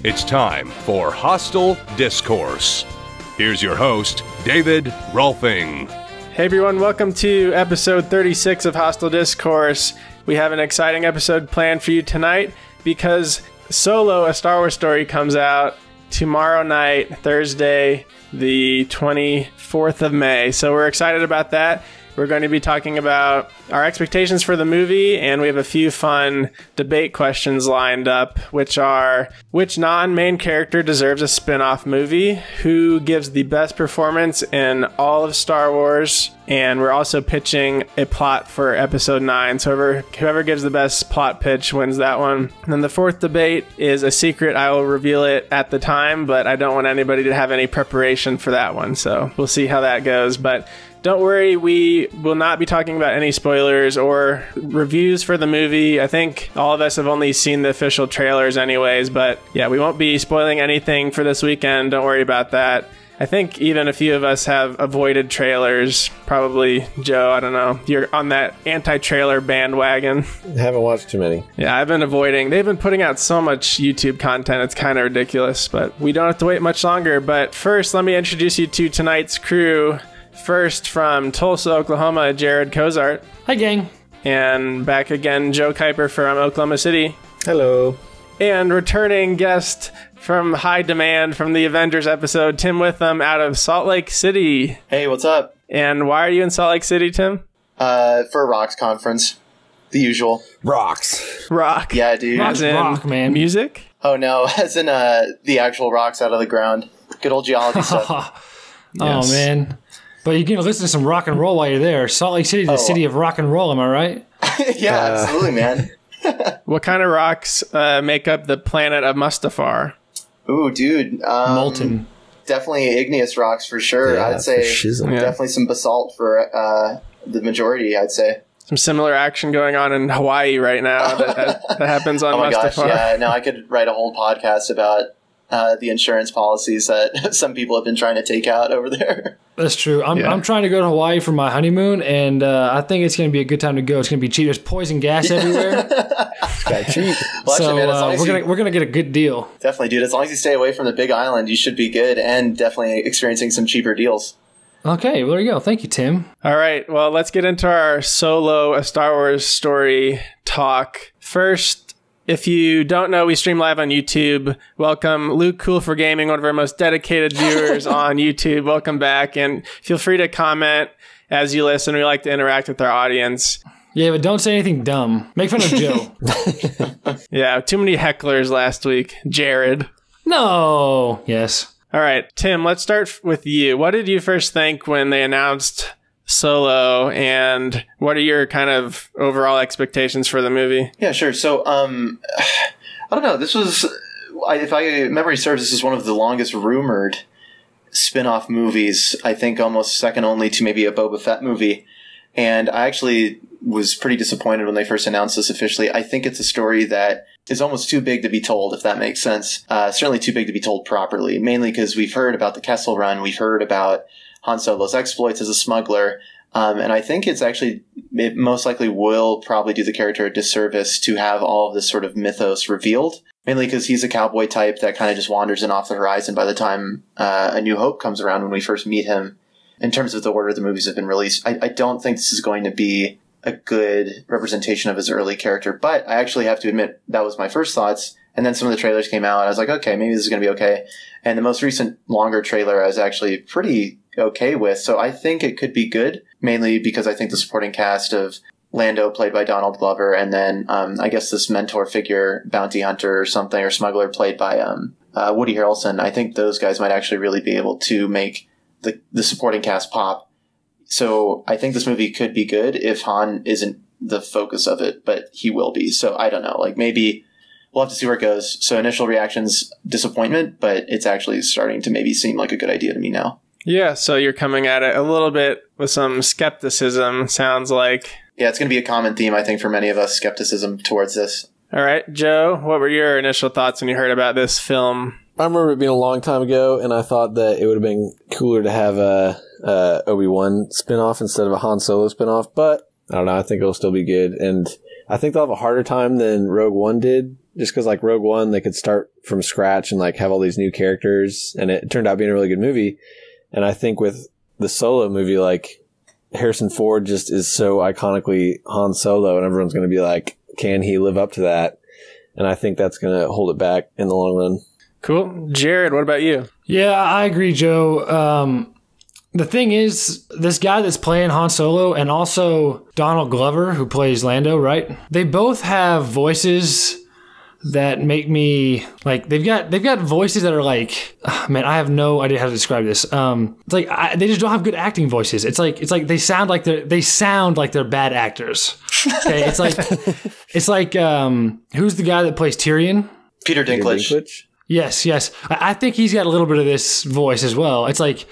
It's time for Hostel Discourse. Here's your host, David Rolfing. Hey everyone, welcome to episode 36 of Hostel Discourse. We have an exciting episode planned for you tonight because Solo, a Star Wars story, comes out tomorrow night, Thursday, the 24th of May. So we're excited about that. We're going to be talking about our expectations for the movie, and we have a few fun debate questions lined up, which are, which non-main character deserves a spin-off movie? Who gives the best performance in all of Star Wars? And we're also pitching a plot for episode 9. So whoever gives the best plot pitch wins that one. And then the fourth debate is a secret. I will reveal it at the time, but I don't want anybody to have any preparation for that one. So we'll see how that goes. But don't worry, we will not be talking about any spoilers or reviews for the movie. I think all of us have only seen the official trailers anyways, but yeah, we won't be spoiling anything for this weekend. Don't worry about that. I think even a few of us have avoided trailers. Probably Joe, I don't know. You're on that anti-trailer bandwagon. I haven't watched too many. Yeah, I've been avoiding. They've been putting out so much YouTube content. It's kind of ridiculous, but we don't have to wait much longer. But first, let me introduce you to tonight's crew. First, from Tulsa, Oklahoma, Jared Cozart. Hi, gang. And back again, Joe Kuiper from Oklahoma City. Hello. And returning guest from high demand from the Avengers episode, Tim Witham out of Salt Lake City. Hey, what's up? And why are you in Salt Lake City, Tim? For a Rocks conference. The usual. Rocks. Rock. Yeah, dude. Rock's rock, man. Music? Oh, no. As in the actual rocks out of the ground. Good old geology stuff. Oh, man. But you're going to listen to some rock and roll while you're there. Salt Lake City is the city of rock and roll, am I right? Yeah, absolutely, man. What kind of rocks make up the planet of Mustafar? Ooh, dude. Molten. Definitely igneous rocks for sure. Yeah, I'd say definitely some basalt for the majority, I'd say. Some similar action going on in Hawaii right now that happens on Mustafar. Oh my gosh, yeah. No, I could write a whole podcast about the insurance policies that some people have been trying to take out over there. That's true. I'm trying to go to Hawaii for my honeymoon, and I think it's going to be a good time to go. It's going to be cheap. There's poison gas everywhere. It's got cheap. Well, So actually, man, we're gonna get a good deal. definitely, dude. As long as you stay away from the Big Island, you should be good, and definitely experiencing some cheaper deals. Okay, well, there you go. Thank you, Tim. All right, well, let's get into our Solo, a Star Wars story talk. First, if you don't know, we stream live on YouTube. Welcome, Luke Cool for Gaming, one of our most dedicated viewers on YouTube. Welcome back, and feel free to comment as you listen. We like to interact with our audience. Yeah, but don't say anything dumb. Make fun of Joe. Yeah, too many hecklers last week. Jared. No. Yes. All right, Tim, let's start with you. What did you first think when they announced Solo, and what are your kind of overall expectations for the movie? Yeah, sure. So, I don't know. This was, if memory serves, this is one of the longest rumored spin-off movies. I think almost second only to maybe a Boba Fett movie. And I actually was pretty disappointed when they first announced this officially. I think it's a story that is almost too big to be told, if that makes sense. Certainly too big to be told properly, mainly because we've heard about the Kessel Run. We've heard about Han Solo's exploits as a smuggler. And I think it most likely will probably do the character a disservice to have all of this sort of mythos revealed, mainly because he's a cowboy type that kind of just wanders in off the horizon by the time A New Hope comes around when we first meet him. In terms of the order the movies have been released, I don't think this is going to be a good representation of his early character, but I actually have to admit that was my first thoughts. And then some of the trailers came out and I was like, okay, maybe this is going to be okay. And the most recent longer trailer I was actually pretty okay with. So I think it could be good, mainly because I think the supporting cast of Lando, played by Donald Glover, and then I guess this mentor figure, bounty hunter or something, or smuggler, played by Woody Harrelson. I think those guys might actually really be able to make the supporting cast pop. So I think this movie could be good if Han isn't the focus of it, but he will be. So I don't know, like maybe we'll have to see where it goes. So initial reactions, disappointment, but it's actually starting to maybe seem like a good idea to me now. Yeah, so you're coming at it a little bit with some skepticism, sounds like. Yeah, it's going to be a common theme, I think, for many of us, skepticism towards this. All right, Joe, what were your initial thoughts when you heard about this film? I remember it being a long time ago, and I thought that it would have been cooler to have a Obi-Wan spinoff instead of a Han Solo spinoff, but I don't know, I think it'll still be good, and I think they'll have a harder time than Rogue One did just because like Rogue One, they could start from scratch and like have all these new characters, and it turned out being a really good movie. And I think with the Solo movie, like Harrison Ford just is so iconically Han Solo, and everyone's going to be like, can he live up to that? And I think that's going to hold it back in the long run. Cool. Jared, what about you? Yeah, I agree, Joe. The thing is, this guy that's playing Han Solo and also Donald Glover, who plays Lando, right? They both have voices that make me like they've got voices that are like, man, I have no idea how to describe this. It's like they just don't have good acting voices. It's like they sound like they're bad actors. Okay, it's like who's the guy that plays Tyrion? Peter Dinklage. Yes. I think he's got a little bit of this voice as well. It's like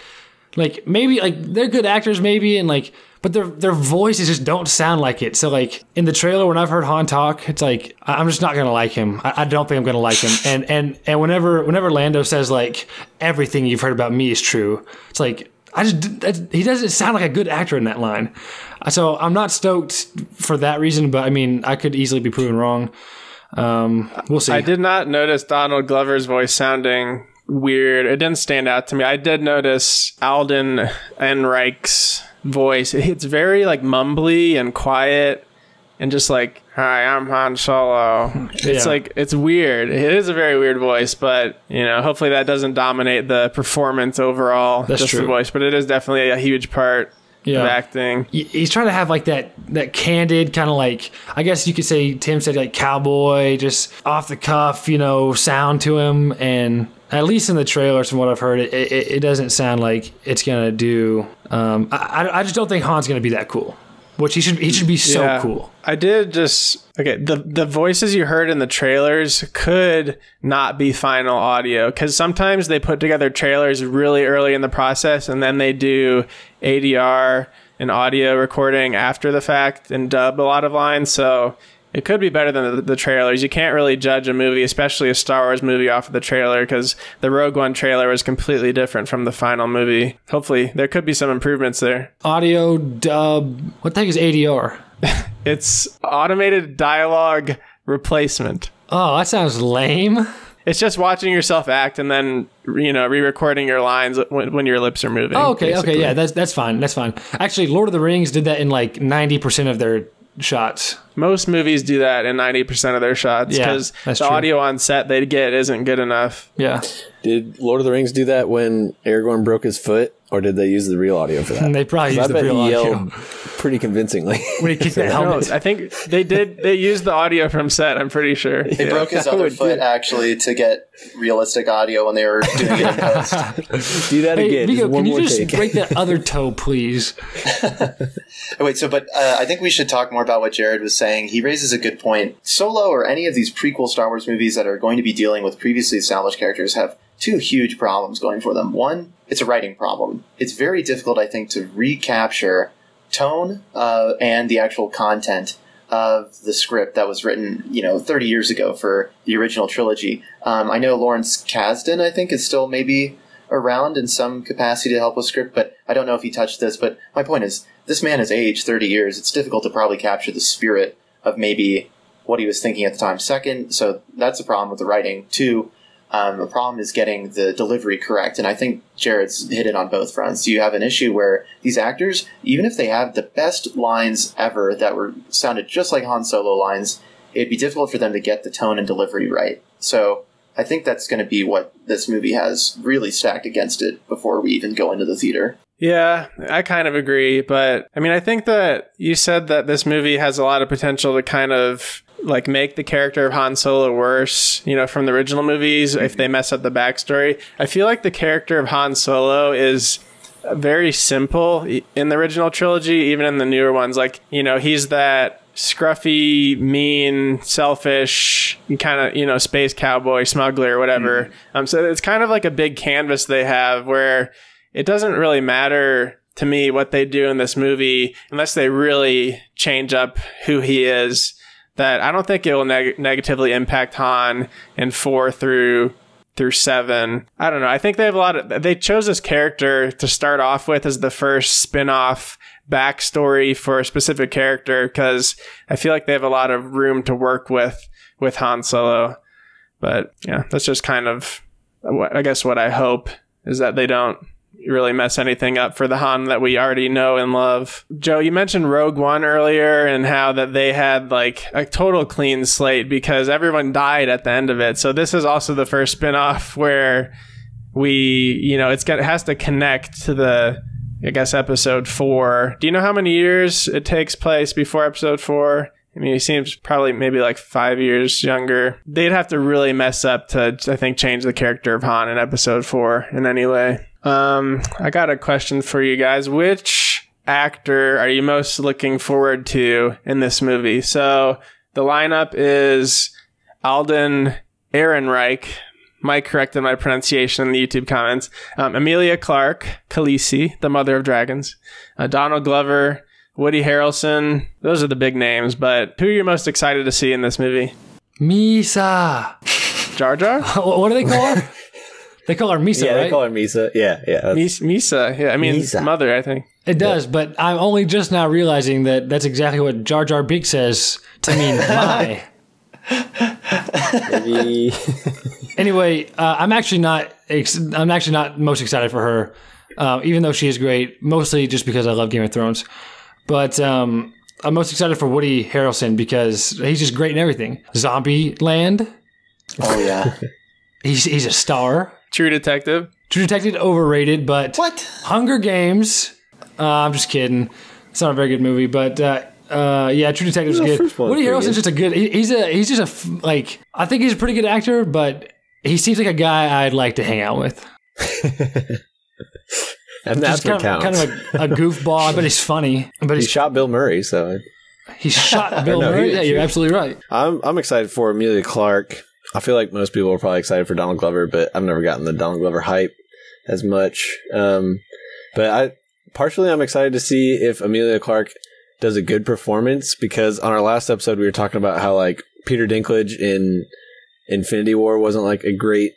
maybe like they're good actors maybe, and like, but their voices just don't sound like it. So like in the trailer, when I've heard Han talk, it's like I'm just not gonna like him. I don't think I'm gonna like him. And whenever Lando says like everything you've heard about me is true, it's like he doesn't sound like a good actor in that line. So I'm not stoked for that reason. But I mean, I could easily be proven wrong. We'll see. I did not notice Donald Glover's voice sounding weird. It didn't stand out to me. I did notice Alden Ehrenreich's voice. It's very like mumbly and quiet and just like, hi, I'm Han Solo. It's like, it's weird. It is a very weird voice, but you know, hopefully that doesn't dominate the performance overall. That's true. The voice, but it is definitely a huge part of acting. He's trying to have like that candid kind of like, I guess you could say, Tim said, like cowboy, just off the cuff, you know, sound to him. And at least in the trailers, from what I've heard, it doesn't sound like it's gonna do. I just don't think Han's gonna be that cool. Which he should be so cool. I did just the voices you heard in the trailers could not be final audio, because sometimes they put together trailers really early in the process and then they do ADR and audio recording after the fact and dub a lot of lines. So it could be better than the trailers. You can't really judge a movie, especially a Star Wars movie, off of the trailer, because the Rogue One trailer was completely different from the final movie. Hopefully, there could be some improvements there. Audio, dub. What the heck is ADR? It's automated dialogue replacement. Oh, that sounds lame. It's just watching yourself act and then, you know, re-recording your lines when your lips are moving. Oh, okay, basically. okay, yeah, that's fine. That's fine. Actually, Lord of the Rings did that in like 90% of their shots. Most movies do that in 90% of their shots, because the audio on set they get isn't good enough. Yeah. Did Lord of the Rings do that when Aragorn broke his foot, or did they use the real audio for that? They probably used the real audio pretty convincingly. When he kicked that helmet. I think they did. They used the audio from set, I'm pretty sure. They broke his other foot actually to get realistic audio when they were doing it in post. Do that again. Vigo, one can you more just take. break that other toe, please? Wait, but I think we should talk more about what Jared was saying. He raises a good point. Solo or any of these prequel Star Wars movies that are going to be dealing with previously established characters have two huge problems going for them. One, it's a writing problem. It's very difficult, I think, to recapture tone and the actual content of the script that was written, 30 years ago for the original trilogy. I know Lawrence Kasdan, I think, is still maybe around in some capacity to help with script, but I don't know if he touched this. But my point is, this man has aged 30 years. It's difficult to probably capture the spirit of maybe what he was thinking at the time. Second, so that's a problem with the writing. Two, the problem is getting the delivery correct. And I think Jared's hit it on both fronts. You have an issue where these actors, even if they have the best lines ever that sounded just like Han Solo lines, it'd be difficult for them to get the tone and delivery right. So I think that's going to be what this movie has really stacked against it before we even go into the theater. Yeah, I kind of agree. But I mean, I think that you said that this movie has a lot of potential to kind of like make the character of Han Solo worse, from the original movies, if they mess up the backstory. I feel like the character of Han Solo is very simple in the original trilogy, even in the newer ones. Like, he's that scruffy, mean, selfish, kind of, space cowboy, smuggler, or whatever. So it's kind of like a big canvas they have where it doesn't really matter to me what they do in this movie unless they really change up who he is. That I don't think it will negatively impact Han in 4 through 7. I don't know. I think they have they chose this character to start off with as the first spin-off backstory for a specific character, because I feel like they have a lot of room to work with Han Solo. But yeah, that's just kind of, I guess, what I hope is that they don't really mess anything up for the Han that we already know and love. Joe, you mentioned Rogue One earlier and how that they had like a total clean slate because everyone died at the end of it. So this is also the first spinoff where it has to connect to the, I guess, episode 4. Do you know how many years it takes place before episode 4? I mean, he seems probably maybe like 5 years younger. They'd have to really mess up to, I think, change the character of Han in episode 4 in any way. I got a question for you guys. Which actor are you most looking forward to in this movie? So the lineup is Alden Ehrenreich. Mike corrected my pronunciation in the YouTube comments. Emilia Clarke, Khaleesi, the Mother of Dragons. Donald Glover, Woody Harrelson. Those are the big names, but who are you most excited to see in this movie? Misa. Jar Jar? What do they call her? They call her Misa, yeah, right? they call her Misa. Yeah. Misa. Yeah, I mean, Misa. Mother, I think. It does, but I'm only just now realizing that that's exactly what Jar Jar Binks says to mean my. Maybe. Anyway, I'm actually not most excited for her, even though she is great. Mostly just because I love Game of Thrones, but I'm most excited for Woody Harrelson because he's just great in everything. Zombie Land. Oh yeah, he's a star. True Detective. True Detective overrated, but what? Hunger Games. I'm just kidding. It's not a very good movie, but yeah, True Detective's good. Woody Harrelson's just a good. He's just I think he's a pretty good actor, but he seems like a guy I'd like to hang out with. And that's what counts. Kind of a goofball, but he's funny. But he shot Bill Murray, so he shot Bill Murray. Yeah, you're absolutely right. I'm excited for Emilia Clarke. I feel like most people are probably excited for Donald Glover, but I've never gotten the Donald Glover hype as much. But I'm excited to see if Emilia Clarke does a good performance, because on our last episode we were talking about how like Peter Dinklage in Infinity War wasn't like a great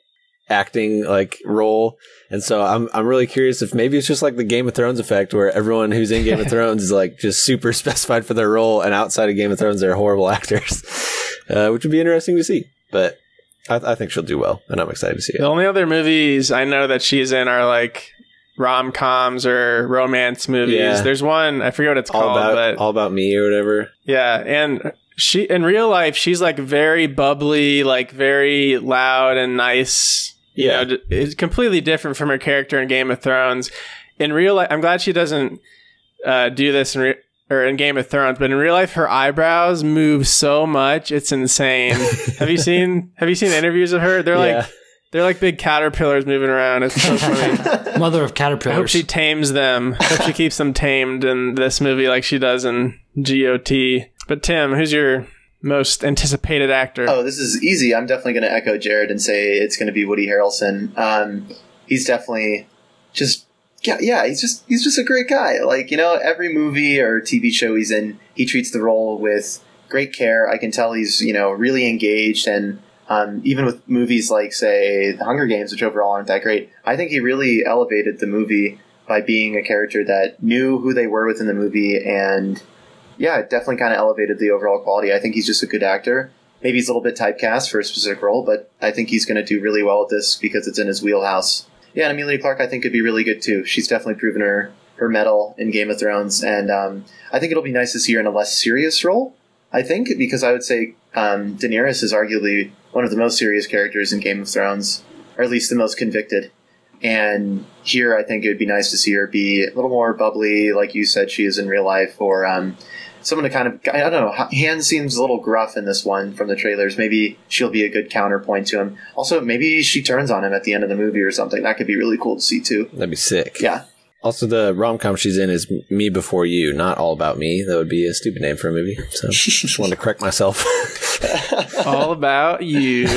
acting like role, and so I'm really curious if maybe it's just like the Game of Thrones effect where everyone who's in Game of Thrones is like just super specified for their role, and outside of Game of Thrones they're horrible actors, which would be interesting to see. But I think she'll do well, and I'm excited to see it. The only other movies I know that she's in are like rom-coms or romance movies. Yeah. There's one, I forget what it's called, but All About Me or whatever. Yeah, and she in real life she's like very bubbly, like very loud and nice. Yeah, you know, it's completely different from her character in Game of Thrones. In real life, I'm glad she doesn't do this in Game of Thrones, but in real life her eyebrows move so much, it's insane. Have you seen interviews of her? They're like big caterpillars moving around. It's so funny. Mother of caterpillars. I hope she tames them. I hope she keeps them tamed in this movie like she does in GOT. But Tim, who's your most anticipated actor? Oh, this is easy. I'm definitely going to echo Jared and say it's going to be Woody Harrelson. He's definitely just he's just a great guy. Like, you know, every movie or TV show he's in, he treats the role with great care. I can tell he's, you know, really engaged, and even with movies like, say, The Hunger Games, which overall aren't that great, I think he really elevated the movie by being a character that knew who they were within the movie, and yeah, it definitely kind of elevated the overall quality. I think he's just a good actor. Maybe he's a little bit typecast for a specific role, but I think he's going to do really well with this because it's in his wheelhouse. Yeah, and Emilia Clarke I think could be really good too. She's definitely proven her mettle in Game of Thrones, and I think it'll be nice to see her in a less serious role, I think, because I would say Daenerys is arguably one of the most serious characters in Game of Thrones, or at least the most convicted. And here I think it would be nice to see her be a little more bubbly, like you said she is in real life, or someone to kind of, I don't know, Han seems a little gruff in this one from the trailers. Maybe she'll be a good counterpoint to him. Also, maybe she turns on him at the end of the movie or something. That could be really cool to see too. That'd be sick. Yeah. Also, the rom-com she's in is Me Before You, not All About Me. That would be a stupid name for a movie. So just wanted to correct myself. All About You.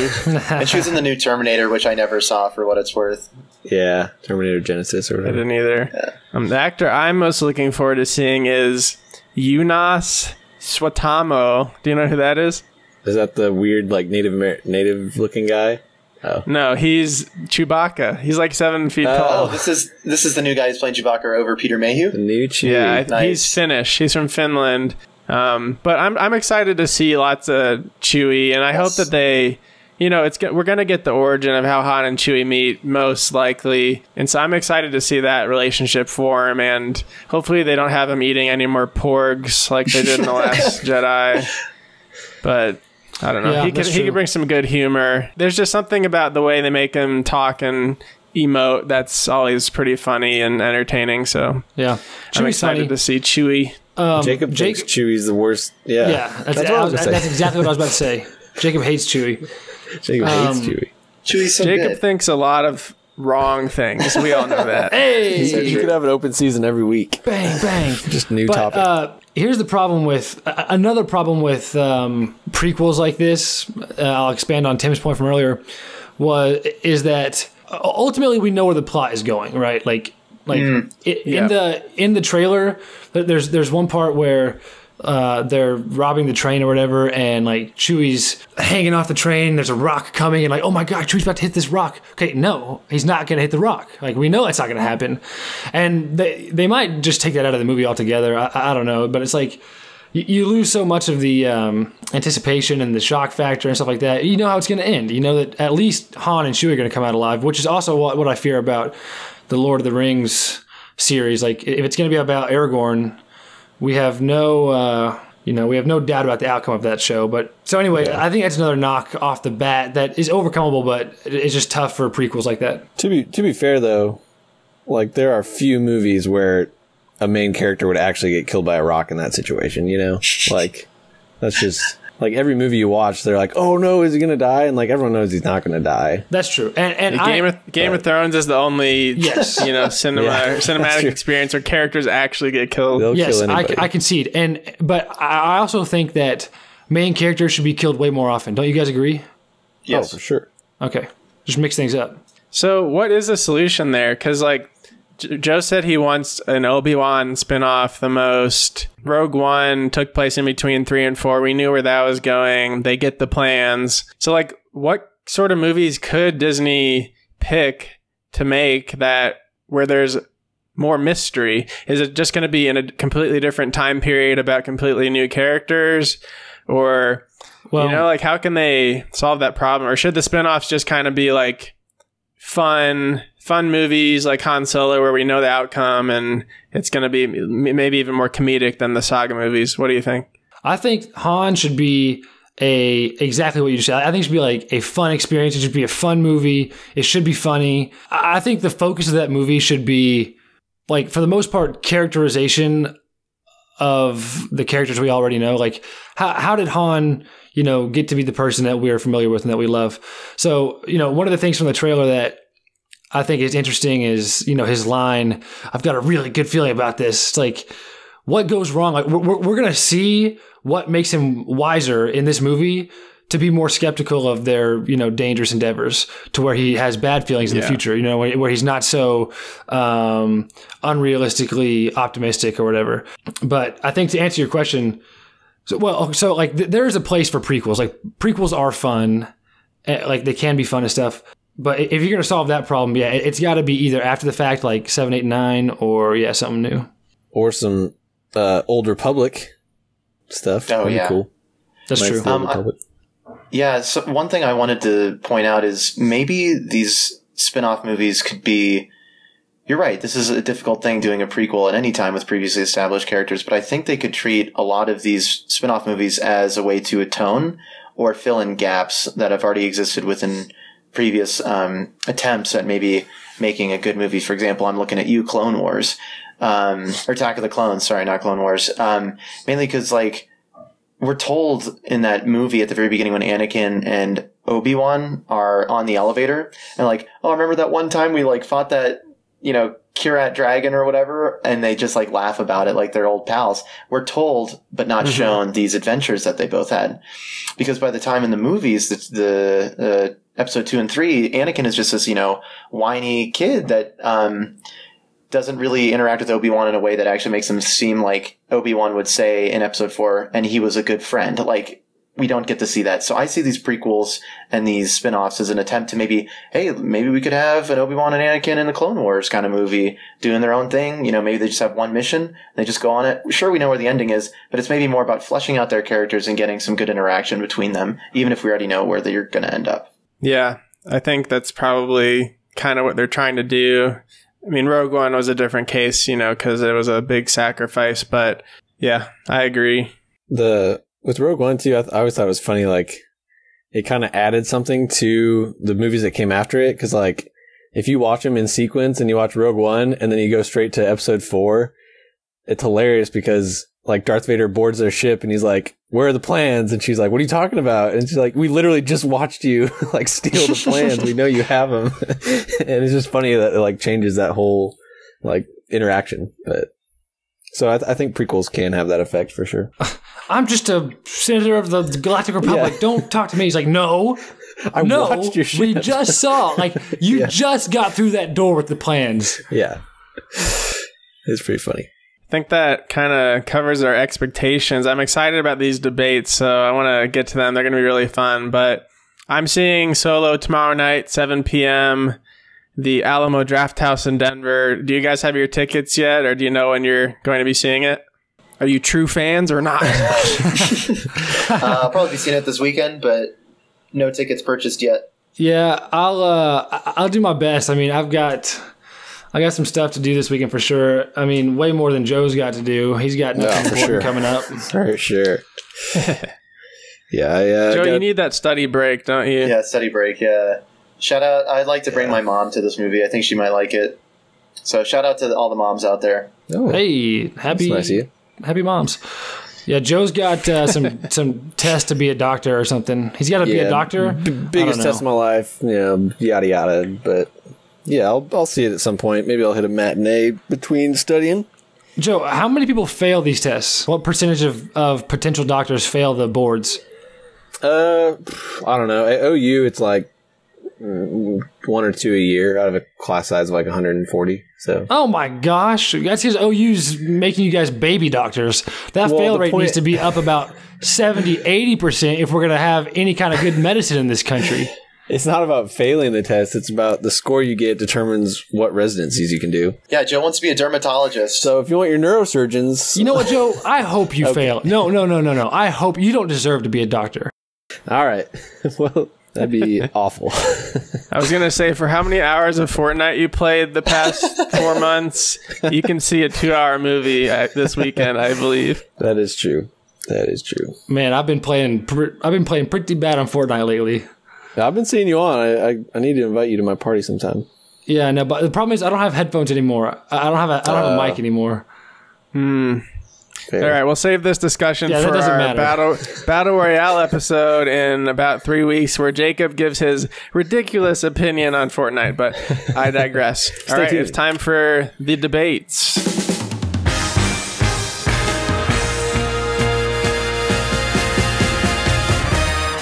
And she was in the new Terminator, which I never saw for what it's worth. Yeah, Terminator Genesis or whatever. I didn't either. Yeah. The actor I'm most looking forward to seeing is Jonas Suotamo. Do you know who that is? Is that the weird, like, native-looking guy? Oh. No, he's Chewbacca. He's like 7 feet tall. Oh, this is the new guy who's playing Chewbacca over Peter Mayhew? The new Chewie. Yeah, Nice. he's Finnish. He's from Finland. But I'm excited to see lots of Chewie, and I hope that they we're gonna get the origin of how Han and Chewie meet most likely, and so I'm excited to see that relationship form. And hopefully they don't have him eating any more porgs like they did in the Last Jedi. But I don't know. Yeah, he could bring some good humor. There's just something about the way they make him talk and emote that's always pretty funny and entertaining. So yeah, I'm excited to see Chewie. Jacob thinks Chewie's the worst. Yeah, that's exactly what I was about to say. Jacob hates Chewie. Jacob hates Chewie. Chewie's so Jacob good. thinks a lot of wrong things. We all know that. Hey, You could have an open season every week. bang, bang. Just new topic. Here's the problem with another problem with prequels like this. I'll expand on Tim's point from earlier. Is that ultimately we know where the plot is going, right? In the trailer, there's one part where they're robbing the train or whatever, and like Chewie's hanging off the train. There's a rock coming, and like, oh my god, Chewie's about to hit this rock. Okay, no, he's not gonna hit the rock. Like, we know that's not gonna happen, and they might just take that out of the movie altogether. I don't know, but it's like you lose so much of the anticipation and the shock factor and stuff like that. You know how it's gonna end. You know that at least Han and Chewie are gonna come out alive, which is also what I fear about the Lord of the Rings series. Like, if it's gonna be about Aragorn, we have no doubt about the outcome of that show. But so anyway, I think that's another knock off the bat that is overcomable, but it's just tough for prequels like that. To be fair though, like there are few movies where a main character would actually get killed by a rock in that situation. Like that's just like every movie you watch, they're like, oh no, is he gonna die? And like everyone knows he's not gonna die. That's true. And Game of Thrones is the only cinematic true. experience where characters actually get killed. They'll yes, kill anybody. I concede. But I also think that main characters should be killed way more often. Don't you guys agree? Yes. Oh, for sure. Okay, just mix things up. So what is the solution there? Because like Joe said he wants an Obi-Wan spinoff the most. Rogue One took place in between 3 and 4. We knew where that was going. They get the plans. So like what sort of movies could Disney pick to make that where there's more mystery? Is it just going to be in a completely different time period about completely new characters? Or, like how can they solve that problem? Or should the spinoffs just kind of be like fun movies like Han Solo where we know the outcome and it's going to be maybe even more comedic than the saga movies? What do you think? I think Han should be exactly what you just said. I think it should be like a fun experience. It should be a fun movie. It should be funny. I think the focus of that movie should be, like, for the most part, characterization of the characters we already know. Like, how did Han, get to be the person that we're familiar with and that we love? So, one of the things from the trailer that I think is interesting is, his line, I've got a really good feeling about this. It's like, what goes wrong? Like, we're going to see what makes him wiser in this movie to be more skeptical of their, dangerous endeavors, to where he has bad feelings in the future, where he's not so unrealistically optimistic or whatever. But I think to answer your question, there is a place for prequels. Like, prequels are fun. Like, they can be fun and stuff. But if you're going to solve that problem, it's got to be either after the fact, like 7, 8, 9, or something new. Or some Old Republic stuff. Oh, yeah. Cool. That's true. So one thing I wanted to point out is maybe these spin-off movies could be... You're right, this is a difficult thing doing a prequel at any time with previously established characters, but I think they could treat a lot of these spin-off movies as a way to atone or fill in gaps that have already existed within previous attempts at maybe making a good movie. For example, I'm looking at you, Clone Wars, or Attack of the Clones. Sorry, not Clone Wars. Mainly because, like, we're told in that movie at the very beginning when Anakin and Obi-Wan are on the elevator, and like, oh, remember that one time we like fought that, Kirat dragon or whatever, and they just like laugh about it like they're old pals. We're told, but not shown, these adventures that they both had, because by the time in the movies, the episode 2 and 3, Anakin is just this, whiny kid that doesn't really interact with Obi-Wan in a way that actually makes him seem like Obi-Wan would say in episode 4, and he was a good friend. Like, we don't get to see that. So I see these prequels and these spin-offs as an attempt to maybe we could have an Obi-Wan and Anakin in the Clone Wars kind of movie doing their own thing. You know, maybe they just have one mission. They just go on it. Sure, we know where the ending is, but it's maybe more about fleshing out their characters and getting some good interaction between them, even if we already know where they're going to end up. Yeah, I think that's probably kind of what they're trying to do. I mean, Rogue One was a different case, you know, because it was a big sacrifice. But yeah, I agree. With Rogue One too, I always thought it was funny. Like, it kind of added something to the movies that came after it. Because like, if you watch them in sequence and you watch Rogue One and then you go straight to Episode 4, it's hilarious because like Darth Vader boards their ship and he's like, "Where are the plans?" And she's like, "What are you talking about?" And she's like, "We literally just watched you like steal the plans. We know you have them." And it's just funny that it like changes that whole like interaction. But so I think prequels can have that effect for sure. I'm just a senator of the Galactic Republic. Yeah. Don't talk to me. He's like, "No, I watched your ship. We just saw. Like, you just got through that door with the plans." Yeah, it's pretty funny. I think that kind of covers our expectations. I'm excited about these debates, so I want to get to them. They're going to be really fun. But I'm seeing Solo tomorrow night, 7 p.m., the Alamo Draft House in Denver. Do you guys have your tickets yet, or do you know when you're going to be seeing it? Are you true fans or not? I'll probably be seeing it this weekend, but no tickets purchased yet. Yeah, I'll do my best. I mean, I got some stuff to do this weekend for sure. I mean, way more than Joe's got to do. He's got nothing important coming up. For sure. Yeah, Joe, you need that study break, don't you? Yeah, study break, yeah. Shout out, I'd like to bring my mom to this movie. I think she might like it. So shout out to all the moms out there. Oh, hey, happy moms. Yeah, Joe's got some test to be a doctor or something. He's got to be a doctor. Biggest test of my life, yada yada. But yeah, I'll see it at some point. Maybe I'll hit a matinee between studying. Joe, how many people fail these tests? What percentage of potential doctors fail the boards? I don't know. At OU, it's like 1 or 2 a year out of a class size of like 140. So. Oh my gosh, that's because OU's making you guys baby doctors. That fail rate needs to be up about 70-80% if we're going to have any kind of good medicine in this country. It's not about failing the test. It's about the score you get determines what residencies you can do. Yeah, Joe wants to be a dermatologist. So if you want your neurosurgeons... You know what, Joe? I hope you fail. No. I hope you don't deserve to be a doctor. All right. Well, that'd be awful. I was going to say, for how many hours of Fortnite you played the past 4 months, you can see a 2-hour movie this weekend, I believe. That is true. Man, I've been playing pretty bad on Fortnite lately. I've been seeing you on. I need to invite you to my party sometime. Yeah, no, but the problem is I don't have headphones anymore. I don't have a mic anymore. All right, we'll save this discussion for our Battle Royale episode in about 3 weeks, where Jacob gives his ridiculous opinion on Fortnite, but I digress. All right, it's time for the debates.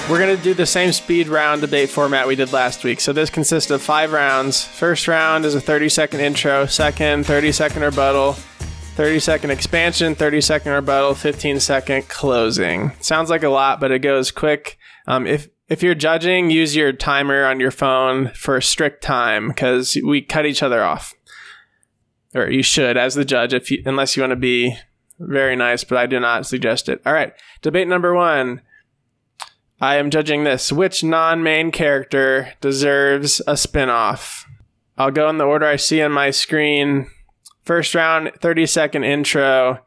We're going to do the same speed round debate format we did last week. So this consists of 5 rounds. First round is a 30-second intro. Second, 30-second rebuttal. 30-second expansion, 30-second rebuttal, 15-second closing. Sounds like a lot, but it goes quick. If you're judging, use your timer on your phone for strict time, because we cut each other off. Or you should, as the judge, unless you want to be very nice, but I do not suggest it. All right, debate number 1. I am judging this. Which non-main character deserves a spinoff? I'll go in the order I see on my screen. First round, 30-second intro.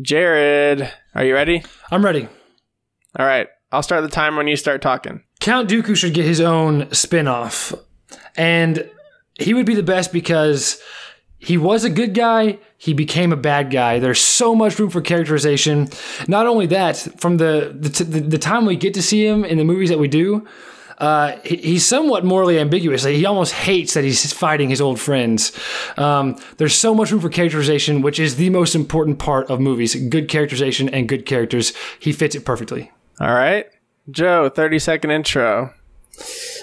Jared, are you ready? I'm ready. All right. I'll start the timer when you start talking. Count Dooku should get his own spinoff. And he would be the best because he was a good guy. He became a bad guy. There's so much room for characterization. Not only that, from the time we get to see him in the movies that we do, he's somewhat morally ambiguous. He almost hates that he's fighting his old friends. There's so much room for characterization, which is the most important part of movies. Good characterization and good characters. He fits it perfectly. All right. Joe, 30-second intro.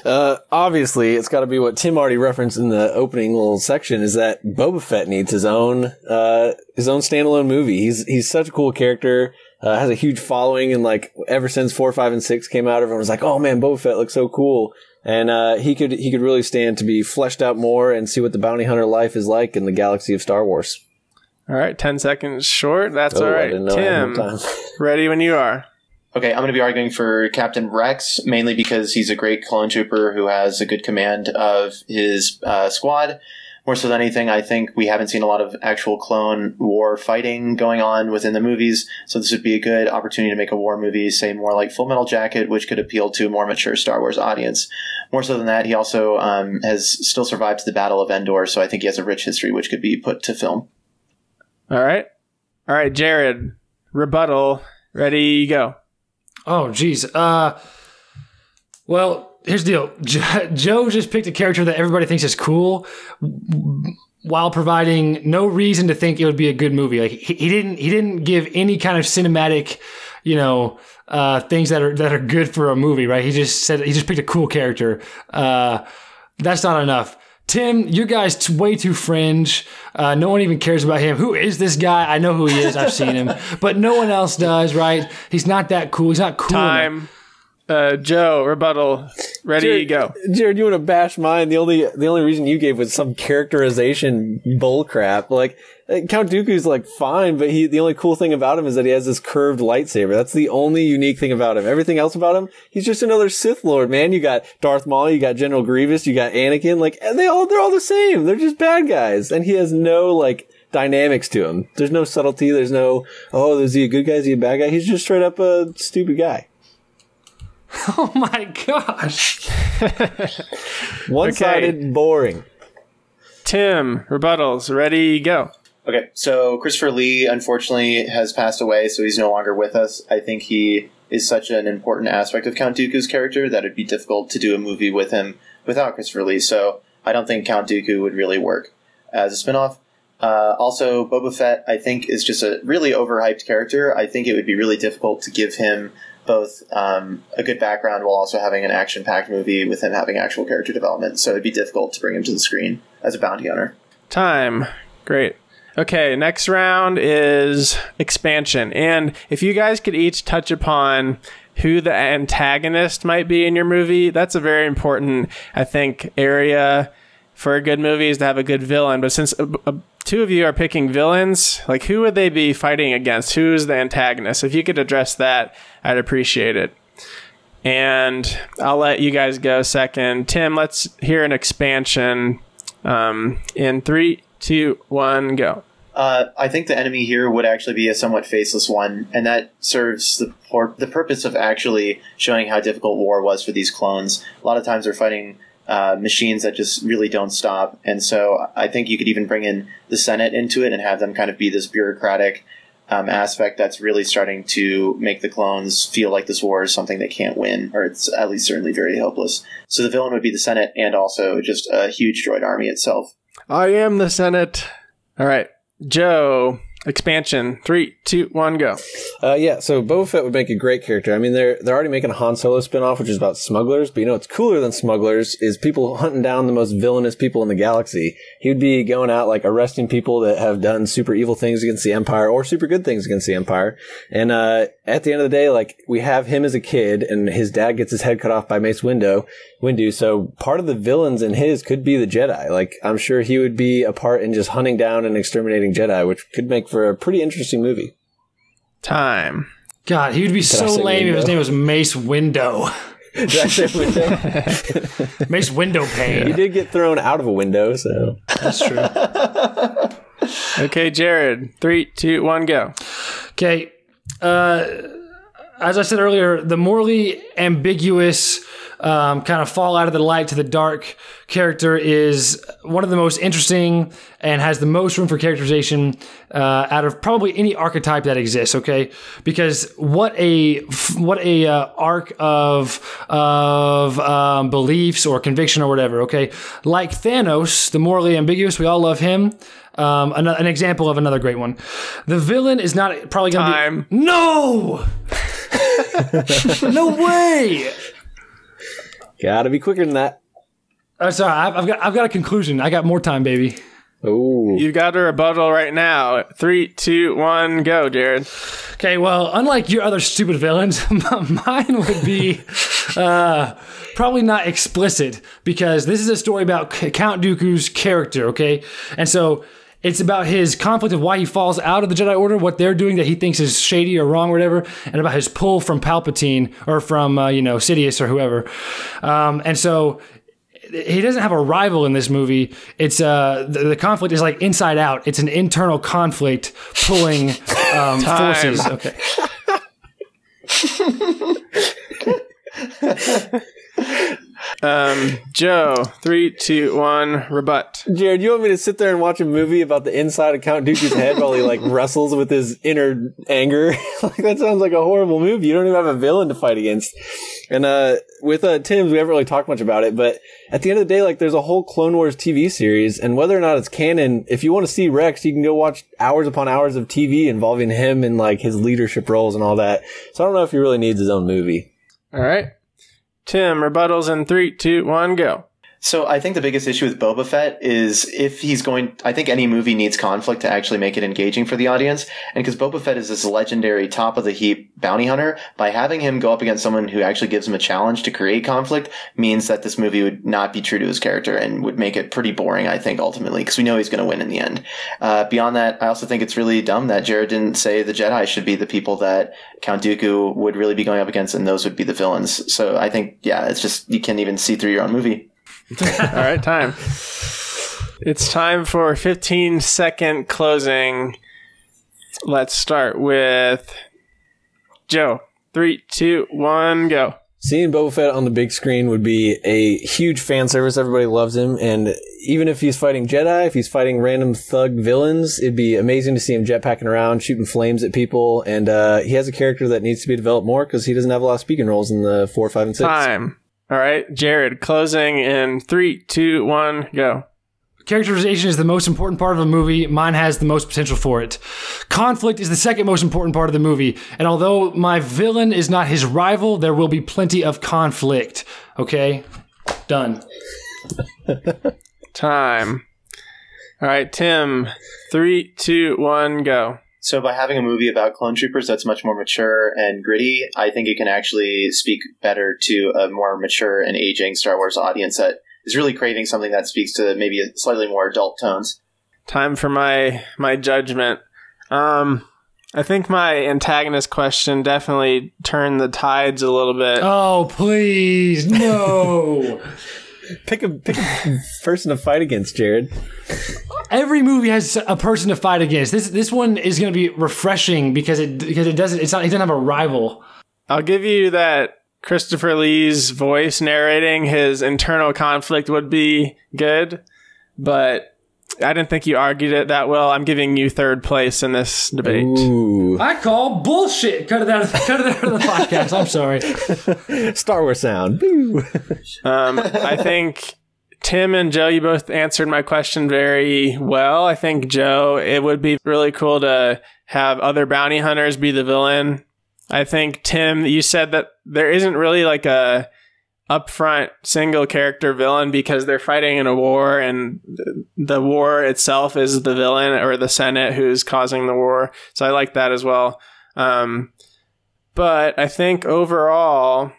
Obviously, it's got to be what Tim already referenced in the opening little section, is that Boba Fett needs his own standalone movie. He's such a cool character. has a huge following, and like ever since 4, 5, and 6 came out, everyone was like, "Oh man, Boba Fett looks so cool." And he could really stand to be fleshed out more and see what the bounty hunter life is like in the galaxy of Star Wars. All right, 10 seconds short. That's all right. Tim, ready when you are. Okay, I'm going to be arguing for Captain Rex, mainly because he's a great clone trooper who has a good command of his squad. More so than anything, I think we haven't seen a lot of actual clone war fighting going on within the movies, so this would be a good opportunity to make a war movie, say more like Full Metal Jacket, which could appeal to a more mature Star Wars audience. More so than that, he also has still survived the Battle of Endor, so I think he has a rich history which could be put to film. All right, Jared, rebuttal, ready, go. Oh, geez. Well, here's the deal. Joe just picked a character that everybody thinks is cool while providing no reason to think it would be a good movie. Like he didn't give any kind of cinematic, things that are good for a movie, right? He just picked a cool character. That's not enough. Tim, your guy's way too fringe. No one even cares about him. Who is this guy? I know who he is. I've seen him. But no one else does, right? He's not that cool. He's not cool Time. Joe, rebuttal. Ready, go. Jared, you want to bash mine? The only reason you gave was some characterization bullcrap. Like, Count Dooku's like fine, but the only cool thing about him is that he has this curved lightsaber. That's the only unique thing about him. Everything else about him, he's just another Sith Lord, man. You got Darth Maul, you got General Grievous, you got Anakin. Like, they're all the same. They're just bad guys, and he has no like dynamics to him. There's no subtlety. There's no is he a good guy? Is he a bad guy? He's just straight up a stupid guy. Oh my gosh. One-sided, boring. Tim, rebuttals, ready, go. Okay, so Christopher Lee, unfortunately, has passed away, so he's no longer with us. I think he is such an important aspect of Count Dooku's character that it'd be difficult to do a movie with him without Christopher Lee, so I don't think Count Dooku would really work as a spinoff. Also, Boba Fett, I think, is just a really overhyped character. I think it would be really difficult to give him both a good background while also having an action-packed movie with him having actual character development. So it'd be difficult to bring him to the screen as a bounty hunter. Time. Great. Okay, next round is expansion. And if you guys could each touch upon who the antagonist might be in your movie, that's a very important, I think, area for a good movie is to have a good villain. But since two of you are picking villains, like who would they be fighting against? Who's the antagonist? If you could address that, I'd appreciate it. And I'll let you guys go second. Tim, let's hear an expansion in 3, 2, 1, go. I think the enemy here would actually be a somewhat faceless one, and that serves the purpose of actually showing how difficult war was for these clones. A lot of times they're fighting machines that just really don't stop, and so I think you could even bring in the Senate into it and have them kind of be this bureaucratic aspect that's really starting to make the clones feel like this war is something they can't win, or it's at least certainly very hopeless. So the villain would be the Senate and also just a huge droid army itself. I am the Senate. All right. Joe, expansion. 3, 2, 1, go. So Boba Fett would make a great character. I mean, they're already making a Han Solo spinoff, which is about smugglers, but what's cooler than smugglers is people hunting down the most villainous people in the galaxy. He would be going out, like, arresting people that have done super evil things against the Empire or super good things against the Empire. And at the end of the day, like, we have him as a kid, and his dad gets his head cut off by Mace Windu, so part of the villains in his could be the Jedi. Like, I'm sure he would be a part in just hunting down and exterminating Jedi, which could make for a pretty interesting movie. Time. God, he would be so lame if his name was Mace Windu. Did I say window? Mace Window Pane. He did get thrown out of a window, so. That's true. Okay, Jared. 3, 2, 1, go. Okay. As I said earlier, the morally ambiguous kind of fall out of the light to the dark character is one of the most interesting and has the most room for characterization out of probably any archetype that exists. Okay, because what a arc of beliefs or conviction or whatever. Okay, like Thanos, the morally ambiguous, we all love him. An example of another great one. The villain is not probably going to be. No. No way. Gotta be quicker than that. Sorry, I've got a conclusion. I got more time, baby. Ooh. You got a rebuttal right now. 3, 2, 1, go, Jared. Okay, well, unlike your other stupid villains, mine would be probably not explicit, because this is a story about Count Dooku's character, okay? And so it's about his conflict of why he falls out of the Jedi Order, what they're doing that he thinks is shady or wrong or whatever, and about his pull from Palpatine or from, Sidious or whoever. And so he doesn't have a rival in this movie. It's the conflict is like inside out. It's an internal conflict pulling forces. Okay. Joe, 3, 2, 1, rebut. Jared, you want me to sit there and watch a movie about the inside of Count Dooku's head while he like wrestles with his inner anger? Like, that sounds like a horrible movie. You don't even have a villain to fight against. And with Tim's, we haven't really talked much about it, but at the end of the day, like, there's a whole Clone Wars TV series, and whether or not it's canon, if you want to see Rex, you can go watch hours upon hours of TV involving him and like his leadership roles and all that. So I don't know if he really needs his own movie. All right. Tim, rebuttals in 3, 2, 1, go. So I think the biggest issue with Boba Fett is if he's going, I think any movie needs conflict to actually make it engaging for the audience. And because Boba Fett is this legendary top of the heap bounty hunter, by having him go up against someone who actually gives him a challenge to create conflict means that this movie would not be true to his character and would make it pretty boring, I think, ultimately, because we know he's going to win in the end. Beyond that, I also think it's really dumb that Jared didn't say the Jedi should be the people that Count Dooku would really be going up against, and those would be the villains. So I think, yeah, it's just, you can't even see through your own movie. All right, time. It's time for 15-second closing. Let's start with Joe. 3, 2, 1, go. Seeing Boba Fett on the big screen would be a huge fan service. Everybody loves him. And even if he's fighting Jedi, if he's fighting random thug villains, it'd be amazing to see him jetpacking around, shooting flames at people. And he has a character that needs to be developed more because he doesn't have a lot of speaking roles in the 4, 5, and 6. Time. All right, Jared, closing in 3, 2, 1, go. Characterization is the most important part of a movie. Mine has the most potential for it. Conflict is the second most important part of the movie. And although my villain is not his rival, there will be plenty of conflict. Okay? Done. Time. All right, Tim, 3, 2, 1, go. So by having a movie about clone troopers that's much more mature and gritty, I think it can actually speak better to a more mature and aging Star Wars audience that is really craving something that speaks to maybe slightly more adult tones. Time for my judgment. I think my antagonist question definitely turned the tides a little bit. Oh, please, no. Pick a person to fight against, Jared. Every movie has a person to fight against. This one is going to be refreshing because he doesn't have a rival. I'll give you that Christopher Lee's voice narrating his internal conflict would be good, but I didn't think you argued it that well. I'm giving you third place in this debate. Ooh. I call bullshit. Cut it out of the podcast. I'm sorry. Star Wars sound. I think Tim and Joe, you both answered my question very well. I think, Joe, it would be really cool to have other bounty hunters be the villain. I think, Tim, you said that there isn't really like a upfront single character villain because they're fighting in a war and the war itself is the villain or the Senate who's causing the war. So I like that as well. But I think overall,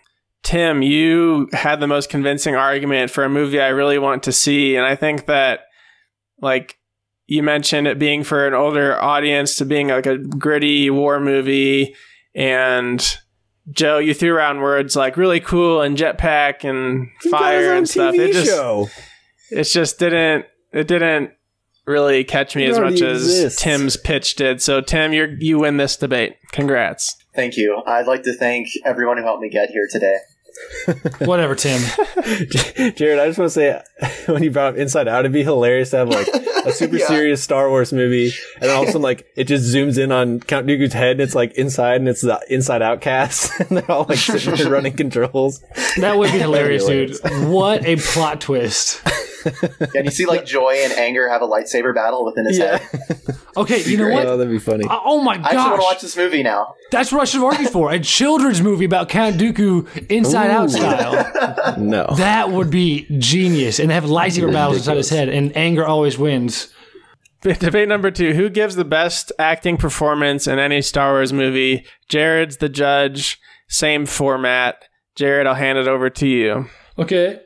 Tim, you had the most convincing argument for a movie I really want to see. And I think that, like, you mentioned it being for an older audience to being like a gritty war movie. And Joe, you threw around words like really cool and jetpack and fire and stuff. It just didn't really catch me as much as Tim's pitch did. So Tim, you win this debate. Congrats. Thank you. I'd like to thank everyone who helped me get here today. Whatever, Tim. Jared, I just want to say, when you brought up Inside Out, it'd be hilarious to have like a super serious Star Wars movie, and then all of a sudden, like, it just zooms in on Count Dooku's head, and it's like inside, and it's the Inside Out cast, and they're all like sitting there running controls. That would be hilarious, dude. What a plot twist. And you see like joy and anger have a lightsaber battle within his head. Okay, you know what? Oh, that'd be funny. Oh my gosh. I actually want to watch this movie now. That's what I should have argued for. A children's movie about Count Dooku Inside Out style. No. That would be genius. And they have lightsaber battles inside his head, and anger always wins. Debate number 2. Who gives the best acting performance in any Star Wars movie? Jared's the judge. Same format. Jared, I'll hand it over to you. Okay.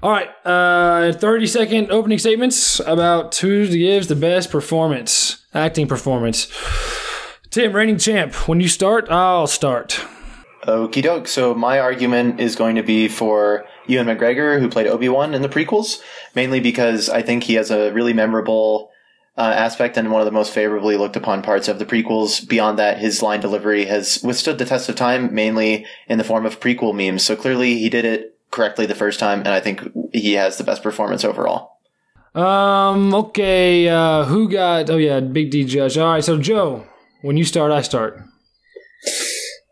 All right. 30-second opening statements about who gives the best performance, acting performance. Tim, reigning champ. When you start, I'll start. Okie doke. So my argument is going to be for Ewan McGregor, who played Obi-Wan in the prequels, mainly because I think he has a really memorable aspect and one of the most favorably looked upon parts of the prequels. Beyond that, his line delivery has withstood the test of time, mainly in the form of prequel memes. So clearly he did it correctly the first time, and I think he has the best performance overall. Okay. Who got... Oh, yeah, Big D judge. All right, so Joe, when you start, I start.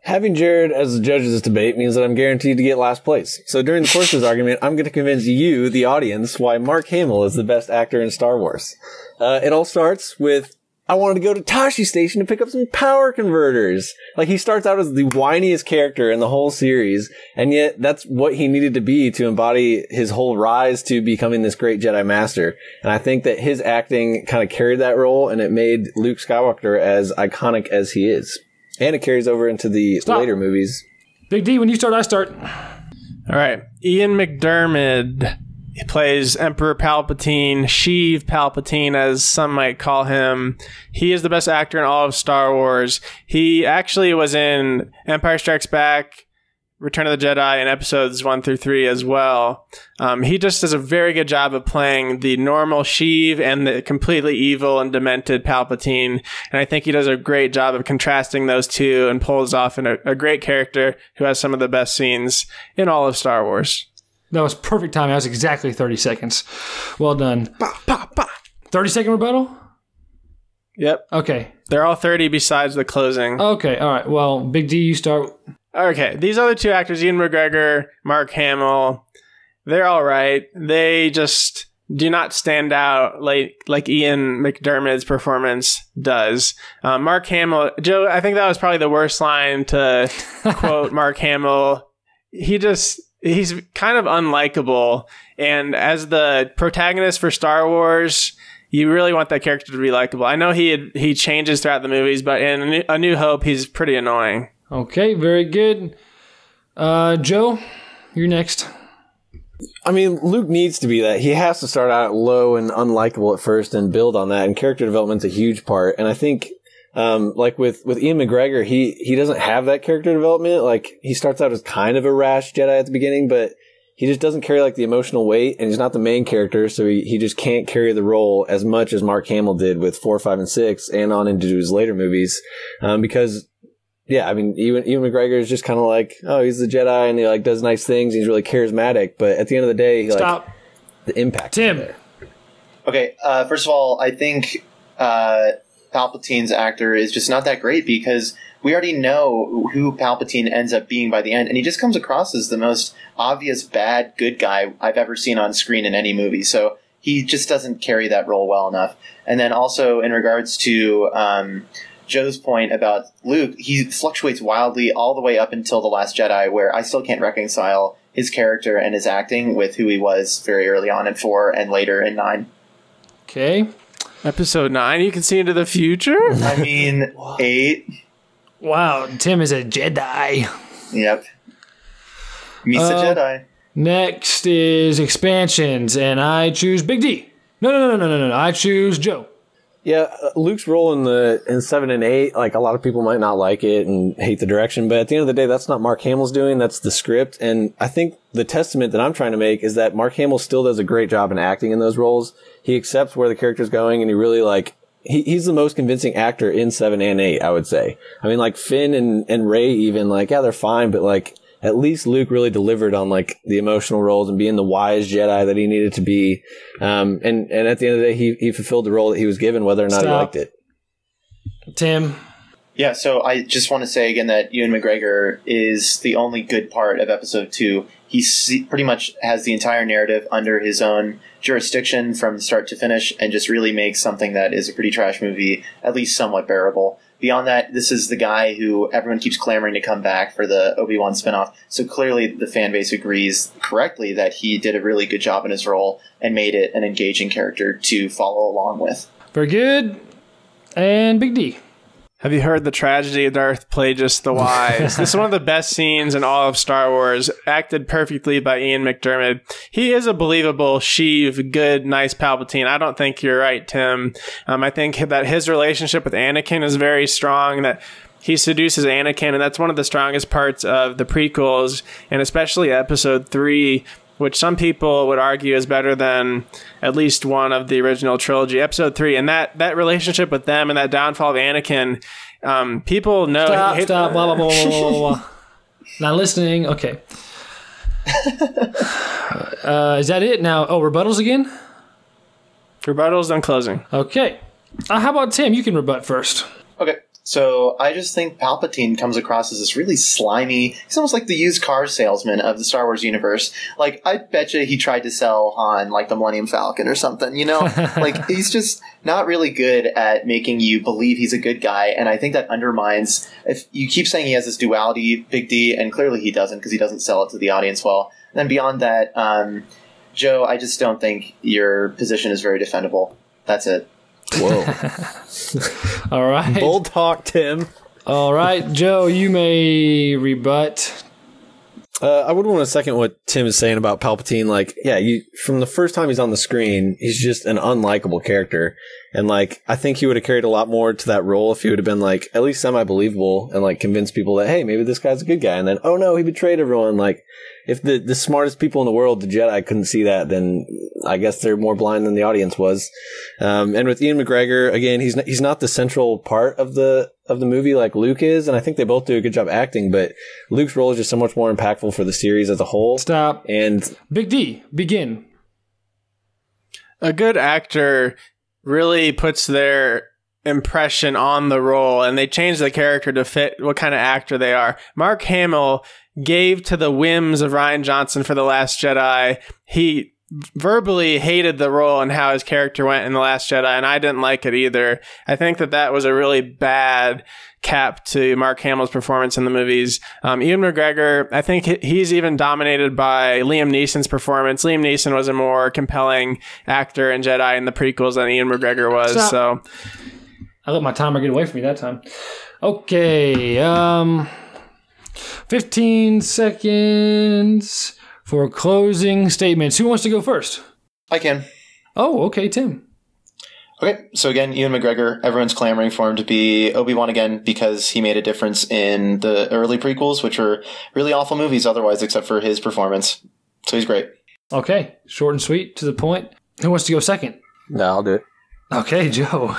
Having Jared as the judge of this debate means that I'm guaranteed to get last place. So during the course of this argument, I'm going to convince you, the audience, why Mark Hamill is the best actor in Star Wars. It all starts with, I wanted to go to Tashi Station to pick up some power converters. Like, he starts out as the whiniest character in the whole series, and yet that's what he needed to be to embody his whole rise to becoming this great Jedi Master. And I think that his acting kind of carried that role, and it made Luke Skywalker as iconic as he is. And it carries over into the later movies. Big D, when you start, I start. All right. Ian McDiarmid. He plays Emperor Palpatine, Sheev Palpatine, as some might call him. He is the best actor in all of Star Wars. He actually was in Empire Strikes Back, Return of the Jedi, and episodes 1 through 3 as well. He just does a very good job of playing the normal Sheev and the completely evil and demented Palpatine. And I think he does a great job of contrasting those two and pulls off a great character who has some of the best scenes in all of Star Wars. That was perfect timing. That was exactly 30 seconds. Well done. 30-second rebuttal? Yep. Okay. They're all 30 besides the closing. Okay. All right. Well, Big D, you start. Okay. These other two actors, Ian McGregor, Mark Hamill, they're all right. They just do not stand out like Ian McDiarmid's performance does. Mark Hamill, Joe, I think that was probably the worst line to quote Mark Hamill. He's kind of unlikable, and as the protagonist for Star Wars, you really want that character to be likable. I know he changes throughout the movies, but in A New Hope, he's pretty annoying. Okay, very good. Joe, you're next. I mean, Luke needs to be that. He has to start out low and unlikable at first and build on that, and character development's a huge part. And I think like with Ian McGregor, he doesn't have that character development. Like, he starts out as kind of a rash Jedi at the beginning, but he just doesn't carry like the emotional weight, and he's not the main character, so he just can't carry the role as much as Mark Hamill did with 4, 5, and 6, and on into his later movies. Because, yeah, I mean, Ewan McGregor is just kind of like, oh, he's the Jedi, and he like does nice things, and he's really charismatic, but at the end of the day, the impact. Tim. Is there. Okay, first of all, I think Palpatine's actor is just not that great because we already know who Palpatine ends up being by the end, and he just comes across as the most obvious bad good guy I've ever seen on screen in any movie. So he just doesn't carry that role well enough. And then also in regards to Joe's point about Luke, he fluctuates wildly all the way up until The Last Jedi, where I still can't reconcile his character and his acting with who he was very early on in 4 and later in 9. Okay. Episode 9, you can see into the future? I mean, 8. Wow, Tim is a Jedi. Yep. Meets a Jedi. Next is expansions, and I choose Big D. No. I choose Joe. Yeah, Luke's role in 7 and 8, like, a lot of people might not like it and hate the direction, but at the end of the day, that's not Mark Hamill's doing, that's the script. And I think the testament that I'm trying to make is that Mark Hamill still does a great job in acting in those roles. He accepts where the character's going, and he really, like, he's the most convincing actor in 7 and 8, I would say. I mean, like, Finn and Rey even, like, yeah, they're fine, but, like, at least Luke really delivered on, like, the emotional roles and being the wise Jedi that he needed to be. And at the end of the day, he fulfilled the role that he was given, whether or not he liked it. Tim. Yeah, so I just want to say again that Ewan McGregor is the only good part of Episode 2. He pretty much has the entire narrative under his own jurisdiction from start to finish and just really makes something that is a pretty trash movie at least somewhat bearable. beyond that, this is the guy who everyone keeps clamoring to come back for the Obi-Wan spinoff. So clearly the fan base agrees correctly that he did a really good job in his role and made it an engaging character to follow along with. Very good. And Big D. Have you heard the tragedy of Darth Plagueis the Wise? This is one of the best scenes in all of Star Wars, acted perfectly by Ian McDiarmid. He is a believable Sheev, good, nice Palpatine. I don't think you're right, Tim. I think that his relationship with Anakin is very strong, that he seduces Anakin, and that's one of the strongest parts of the prequels, and especially Episode 3, which some people would argue is better than at least one of the original trilogy, Episode 3. And that relationship with them and that downfall of Anakin, people know... Stop, blah, blah, blah, blah, blah, blah. Not listening. Okay. Is that it? Now, rebuttals again? Rebuttals, then closing. Okay. How about Tim? You can rebut first. Okay. So I just think Palpatine comes across as this really slimy, he's almost like the used car salesman of the Star Wars universe. Like, I bet you he tried to sell Han like the Millennium Falcon or something, you know? Like, he's just not really good at making you believe he's a good guy, and I think that undermines, if you keep saying he has this duality, Big D, and clearly he doesn't because he doesn't sell it to the audience well. And then beyond that, Joe, I just don't think your position is very defendable. That's it. Whoa. All right. Bold talk, Tim. All right, Joe, you may rebut. I would want to second what Tim is saying about Palpatine. Like, yeah, from the first time he's on the screen, he's just an unlikable character. And, like, I think he would have carried a lot more to that role if he would have been, like, at least semi-believable and, like, convinced people that, hey, maybe this guy's a good guy. And then, oh, no, he betrayed everyone. Like, if the smartest people in the world, the Jedi, couldn't see that, then I guess they're more blind than the audience was. And with Ian McGregor, again, he's not the central part of the movie like Luke is, and I think they both do a good job acting, but Luke's role is just so much more impactful for the series as a whole. Stop. And Big D, begin. A good actor really puts their impression on the role, and they change the character to fit what kind of actor they are. Mark Hamill gave to the whims of Rian Johnson for The Last Jedi. He verbally hated the role and how his character went in The Last Jedi, and I didn't like it either. I think that was a really bad cap to Mark Hamill's performance in the movies. Ian McGregor, I think he's even dominated by Liam Neeson's performance. Liam Neeson was a more compelling actor in Jedi in the prequels than Ian McGregor was. Stop. So I let my timer get away from me that time. Okay, 15 seconds for closing statements. Who wants to go first? I can. Oh, okay, Tim. Okay, so again, Ewan McGregor, everyone's clamoring for him to be Obi-Wan again because he made a difference in the early prequels, which were really awful movies otherwise, except for his performance. So he's great. Okay, short and sweet, to the point. Who wants to go second? No, I'll do it. Okay, Joe.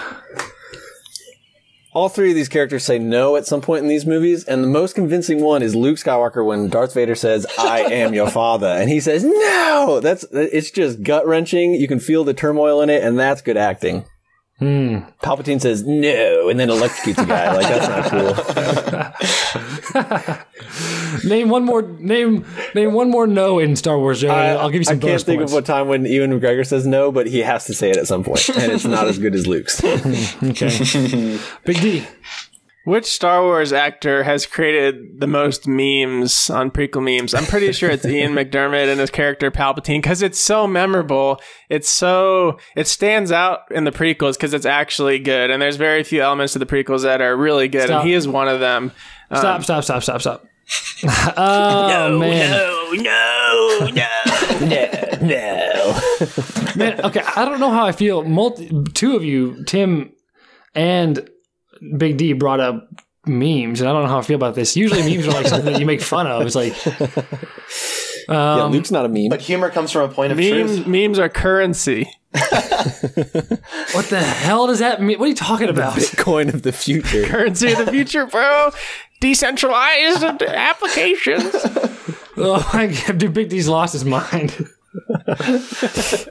All three of these characters say no at some point in these movies, and the most convincing one is Luke Skywalker when Darth Vader says, "I am your father," and he says, "No!" It's just gut-wrenching. You can feel the turmoil in it, and that's good acting. Palpatine says, "No," and then electrocutes the guy. Like, that's not cool. Name one more no in Star Wars, Joe. I'll give you some bonus I can't think points. of a time when Ewan McGregor says no, but he has to say it at some point, and it's not as good as Luke's. Okay. Big D. which Star Wars actor has created the most memes on prequel memes? I'm pretty sure it's Ian McDiarmid and his character Palpatine, because it's so memorable. It stands out in the prequels because it's actually good, and there's very few elements to the prequels that are really good, Stop. And he is one of them. Stop. Oh, man. No. Man, okay, I don't know how I feel. Two of you, Tim and Big D, brought up memes, and I don't know how I feel about this. Usually memes are like something that you make fun of. It's like... yeah, Luke's not a meme. But humor comes from a point of truth. Memes are currency. What the hell does that mean? What are you talking about? Bitcoin of the future. Currency of the future, bro. Decentralized applications. Oh my God, dude, Big D's lost his mind.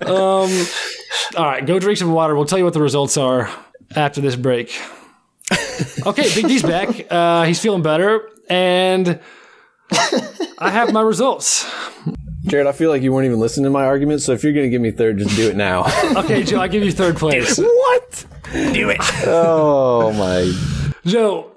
All right, go drink some water. We'll tell you what the results are after this break. Okay, Big D's back. He's feeling better, and I have my results. Jared, I feel like you weren't even listening to my argument, so if you're going to give me third, just do it now. Okay, Joe, I give you third place. What? Do it. Oh, my So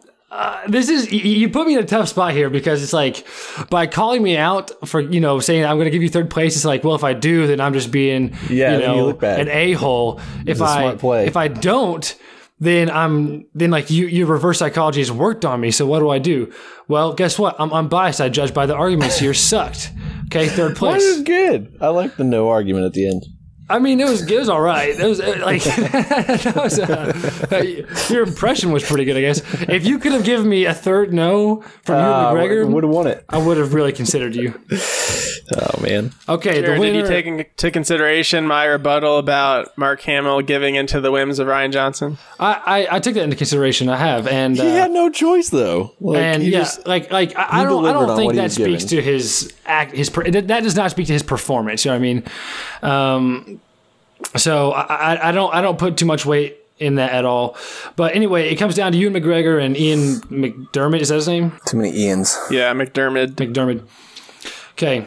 this is you put me in a tough spot here because it's like by calling me out for saying I'm going to give you third place. It's like, well, if I do, then I'm just being you look bad. An a-hole. If I don't, then your reverse psychology has worked on me. So what do? Well, guess what? I'm unbiased. I judge by the arguments. You're sucked. Okay, third place. Mine is good. I like the no argument at the end. I mean, it was all right. It was like your impression was pretty good, I guess. If you could have given me a third no from Ewan McGregor, would have won it. I would have really considered you. Oh man. Okay, Jared, the winner. did you take into consideration my rebuttal about Mark Hamill giving into the whims of Rian Johnson? I took that into consideration. I have, and he had no choice though. I don't think that speaks to his act. That does not speak to his performance. You know what I mean? So I don't put too much weight in that at all. But anyway, it comes down to Ewan McGregor and Ian McDermott. Is that his name? Too many Ians. Yeah, McDermott. Okay.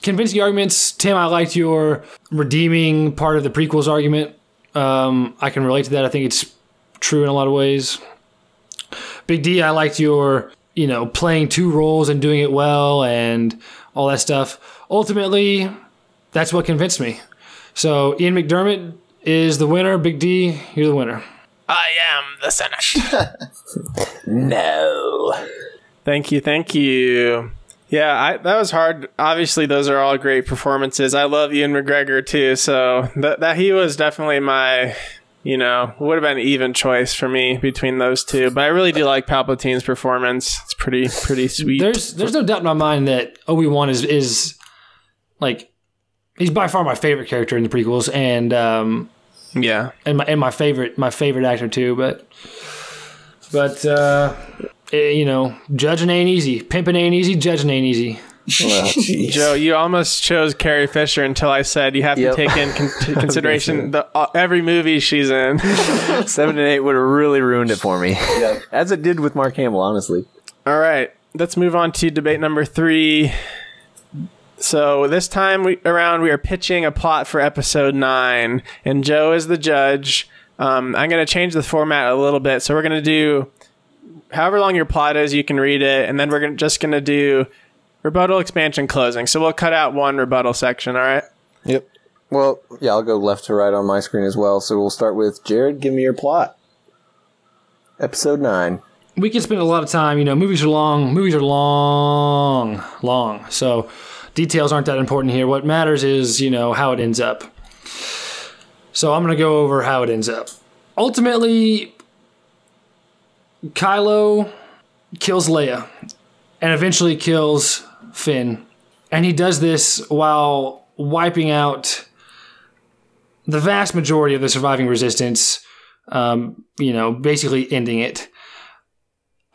Convincing arguments. Tim, I liked your redeeming part of the prequels argument. I can relate to that. I think it's true in a lot of ways. Big D, I liked your, playing two roles and doing it well and all that stuff. Ultimately, that's what convinced me. So Ian McDermott is the winner. Big D, you're the winner. I am the Senate. No. Thank you. Yeah, that was hard. Obviously, those are all great performances. I love Ewan McGregor too, so that he was definitely my, would have been an even choice for me between those two. But I really do like Palpatine's performance. It's pretty sweet. There's no doubt in my mind that Obi-Wan is like, he's by far my favorite character in the prequels, and and my favorite actor too. But judging ain't easy, pimping ain't easy, judging ain't easy. Well, Joe, you almost chose Carrie Fisher until I said you have to take in consideration every movie she's in. 7 and 8 would have really ruined it for me. Yeah. As it did with Mark Hamill, honestly. All right, let's move on to debate number 3. So this time we are pitching a plot for episode 9, and Joe is the judge. I'm going to change the format a little bit. So we're going to do however long your plot is, you can read it, and then we're just going to do rebuttal, expansion, closing. So we'll cut out one rebuttal section, all right? Yep. Well, yeah, I'll go left to right on my screen as well. So we'll start with Jared. Give me your plot. Episode 9. We can spend a lot of time. Movies are long. So details aren't that important here. What matters is, how it ends up. So I'm going to go over how it ends up. Ultimately, Kylo kills Leia and eventually kills Finn. And he does this while wiping out the vast majority of the surviving resistance, basically ending it.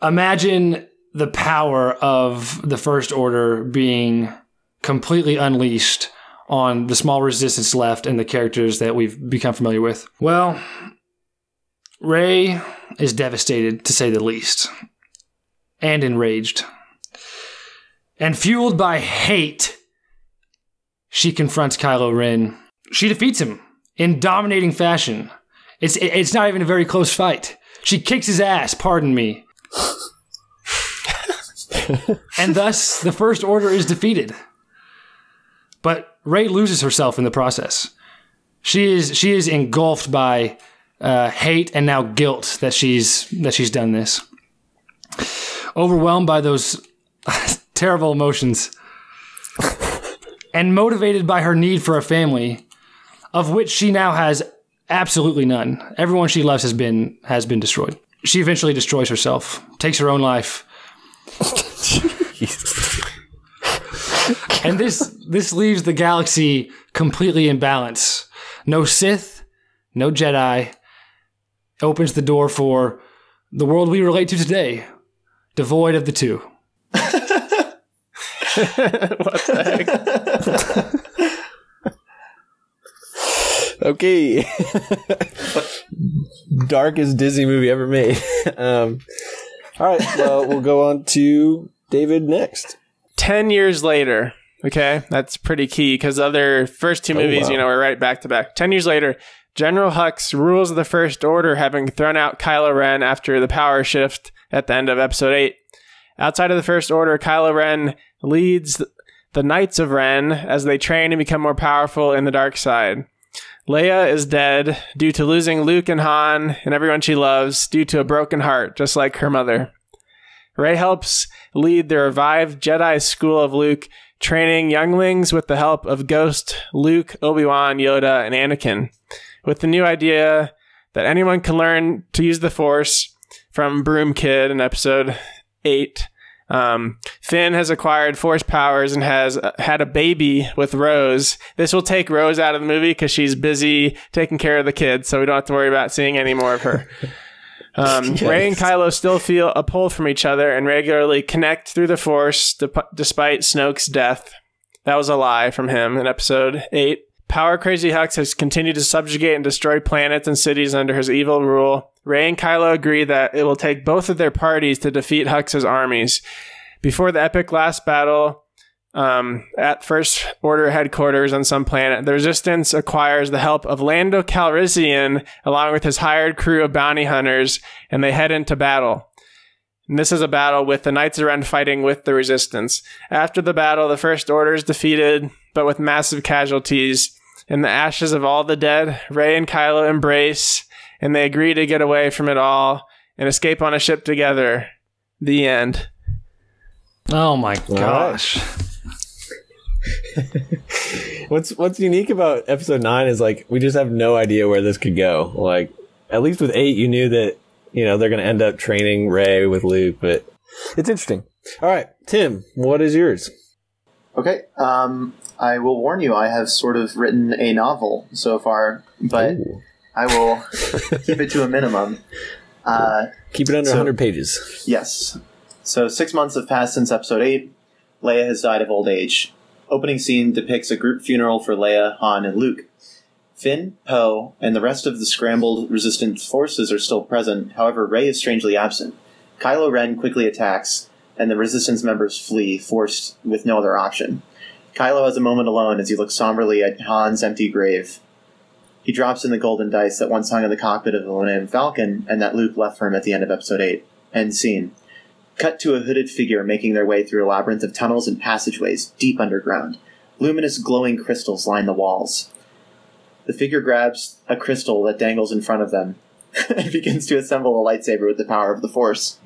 Imagine the power of the First Order being completely unleashed on the small resistance left and the characters that we've become familiar with. Well, Rey is devastated, to say the least, and enraged. And fueled by hate, she confronts Kylo Ren. She defeats him in dominating fashion. It's not even a very close fight. She kicks his ass, pardon me. And thus, the First Order is defeated. But Rey loses herself in the process. She is engulfed by hate and now guilt that she's done this. Overwhelmed by those terrible emotions, and motivated by her need for a family, of which she now has absolutely none. Everyone she loves has been destroyed. She eventually destroys herself, takes her own life. And this leaves the galaxy completely in balance. No Sith, no Jedi. Opens the door for the world we relate to today, devoid of the two. What the heck? Okay. Darkest Disney movie ever made. All right, well, we'll go on to David next. 10 years later, Okay, that's pretty key because the other first two movies, wow. were right back to back. 10 years later, General Hux rules the First Order, having thrown out Kylo Ren after the power shift at the end of Episode 8. Outside of the First Order, Kylo Ren leads the Knights of Ren as they train and become more powerful in the dark side. Leia is dead due to losing Luke and Han and everyone she loves due to a broken heart, just like her mother. Rey helps lead the revived Jedi School of Luke, training younglings with the help of Ghost, Luke, Obi-Wan, Yoda, and Anakin, with the new idea that anyone can learn to use the Force from Broom Kid in Episode 8. Finn has acquired Force powers and has had a baby with Rose. This will take Rose out of the movie because she's busy taking care of the kids, so we don't have to worry about seeing any more of her. Yes. Rey and Kylo still feel a pull from each other and regularly connect through the Force despite Snoke's death. That was a lie from him in Episode 8. Power-crazy Hux has continued to subjugate and destroy planets and cities under his evil rule. Rey and Kylo agree that it will take both of their parties to defeat Hux's armies. Before the epic last battle at First Order headquarters on some planet, the Resistance acquires the help of Lando Calrissian along with his hired crew of bounty hunters, and they head into battle. And this is a battle with the Knights of Ren fighting with the Resistance. After the battle, the First Order is defeated, but with massive casualties. In the ashes of all the dead, Rey and Kylo embrace, and they agree to get away from it all and escape on a ship together. The end. Oh my gosh. What's unique about Episode 9 is, like, we just have no idea where this could go. Like, at least with 8, you knew that, they're going to end up training Rey with Luke, but it's interesting. All right, Tim, what is yours? Okay, I will warn you, I have sort of written a novel so far, but Ooh. I will keep it to a minimum. Keep it under 100 pages. Yes. So 6 months have passed since Episode 8. Leia has died of old age. Opening scene depicts a group funeral for Leia, Han, and Luke. Finn, Poe, and the rest of the scrambled resistance forces are still present, however Rey is strangely absent. Kylo Ren quickly attacks, and the resistance members flee, forced with no other option. Kylo has a moment alone as he looks somberly at Han's empty grave. He drops in the golden dice that once hung in the cockpit of the Millennium Falcon, and that Luke left for him at the end of Episode 8. End scene. Cut to a hooded figure making their way through a labyrinth of tunnels and passageways, deep underground. Luminous glowing crystals line the walls. The figure grabs a crystal that dangles in front of them and begins to assemble a lightsaber with the power of the Force.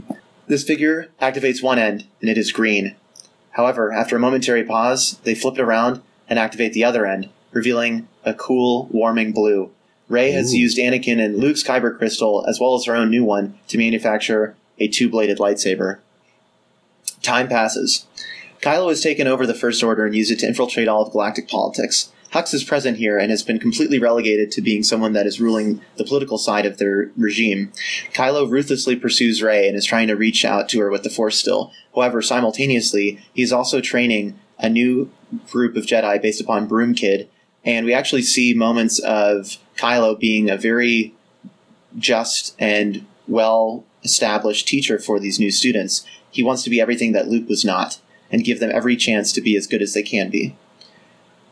This figure activates one end, and it is green. However, after a momentary pause, they flip it around and activate the other end, revealing a cool, warming blue. Rey has used Anakin and Luke's Kuiper crystal, as well as her own new one, to manufacture a two-bladed lightsaber. Time passes. Kylo has taken over the First Order and used it to infiltrate all of galactic politics. Hux is present here and has been completely relegated to being someone that is ruling the political side of their regime. Kylo ruthlessly pursues Rey and is trying to reach out to her with the Force still. However, simultaneously, he's also training a new group of Jedi based upon Broom Kid, and we actually see moments of Kylo being a very just and well-established teacher for these new students. He wants to be everything that Luke was not, and give them every chance to be as good as they can be.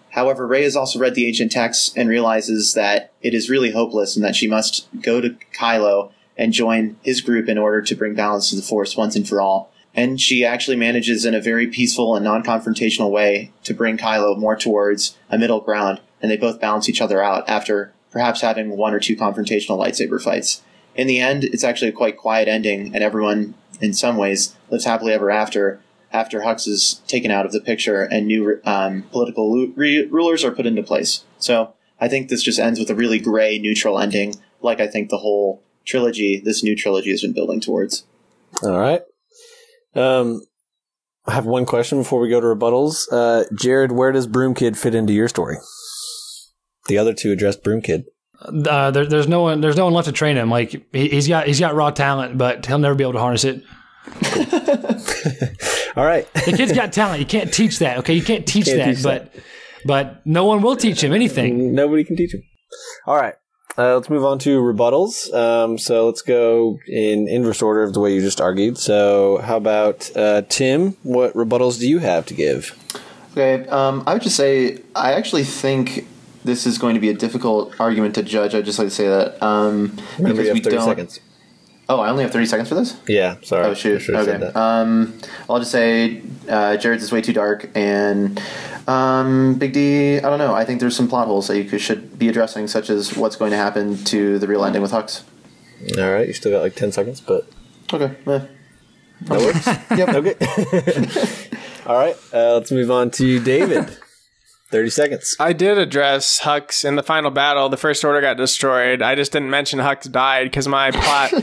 However, Rey has also read the ancient texts and realizes that it is really hopeless and that she must go to Kylo and join his group in order to bring balance to the Force once and for all. And she actually manages in a very peaceful and non-confrontational way to bring Kylo more towards a middle ground, and they both balance each other out after perhaps having one or two confrontational lightsaber fights. In the end, it's actually a quite quiet ending, and everyone, in some ways, lives happily ever after Hux is taken out of the picture and new political rulers are put into place. So I think this just ends with a really gray, neutral ending, like I think the whole trilogy, this new trilogy, has been building towards. All right. I have one question before we go to rebuttals. Jared, where does Broom Kid fit into your story? The other two addressed Broom Kid. There's no one left to train him. Like he's got raw talent, but he'll never be able to harness it. All right. The kid's got talent. You can't teach that. Okay, you can't teach that. But no one will teach him anything. Nobody can teach him. All right. Let's move on to rebuttals. So let's go in inverse order of the way you just argued. So how about Tim? What rebuttals do you have to give? Okay, I would just say I actually think this is going to be a difficult argument to judge. I'd just like to say that. Remember, you have 30 seconds. Oh, I only have 30 seconds for this? Yeah, sorry. Oh, shoot. Okay. I'll just say Jared's is way too dark, and Big D, I don't know. I think there's some plot holes that you should be addressing, such as what's going to happen to the real ending with Hux. All right, you still got like 10 seconds, but... Okay, that works? Yep. Okay. All right, let's move on to David. 30 seconds. I did address Hux in the final battle. The First Order got destroyed. I just didn't mention Hux died because my plot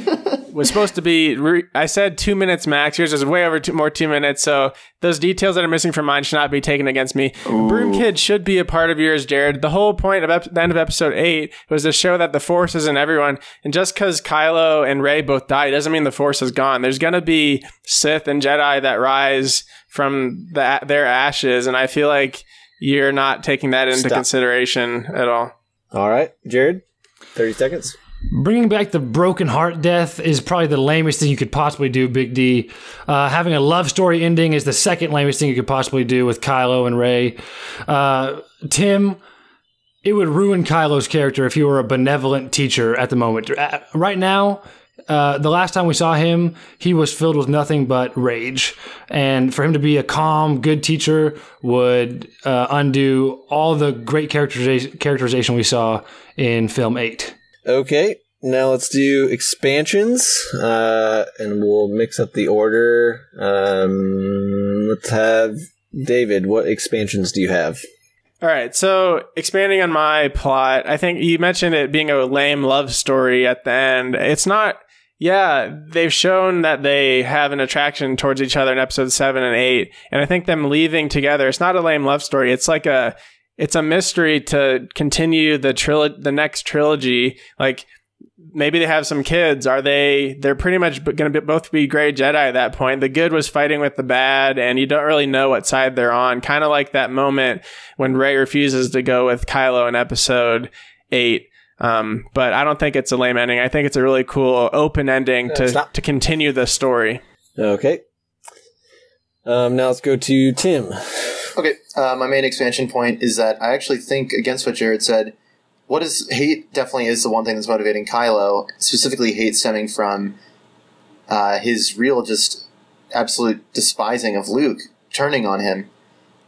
was supposed to be... I said 2 minutes max. Yours is way over 2 minutes. So those details that are missing from mine should not be taken against me. Ooh. Broom Kid should be a part of yours, Jared. The whole point of the end of episode 8 was to show that the Force is in everyone. And just because Kylo and Rey both died doesn't mean the Force is gone. There's going to be Sith and Jedi that rise from their ashes. And I feel like you're not taking that into consideration at all. All right, Jared, 30 seconds. Bringing back the broken heart death is probably the lamest thing you could possibly do, Big D. Having a love story ending is the second lamest thing you could possibly do with Kylo and Rey. Tim, it would ruin Kylo's character if he were a benevolent teacher at the moment. Right now, the last time we saw him, he was filled with nothing but rage. And for him to be a calm, good teacher would undo all the great characterization we saw in film 8. Okay, now let's do expansions, and we'll mix up the order. Let's have David. What expansions do you have? All right, so expanding on my plot, I think you mentioned it being a lame love story at the end. It's not... Yeah, they've shown that they have an attraction towards each other in episodes 7 and 8. And I think them leaving together, it's not a lame love story. It's like it's a mystery to continue the next trilogy. Like, maybe they have some kids. They're pretty much going to both be gray Jedi at that point. The good was fighting with the bad, and you don't really know what side they're on. Kind of like that moment when Rey refuses to go with Kylo in episode 8. But I don't think it's a lame ending. I think it's a really cool open ending to continue the story. Okay. Now let's go to Tim. Okay. My main expansion point is that I actually think, against what Jared said, what is hate definitely is the one thing that's motivating Kylo, specifically hate stemming from his real just absolute despising of Luke, turning on him,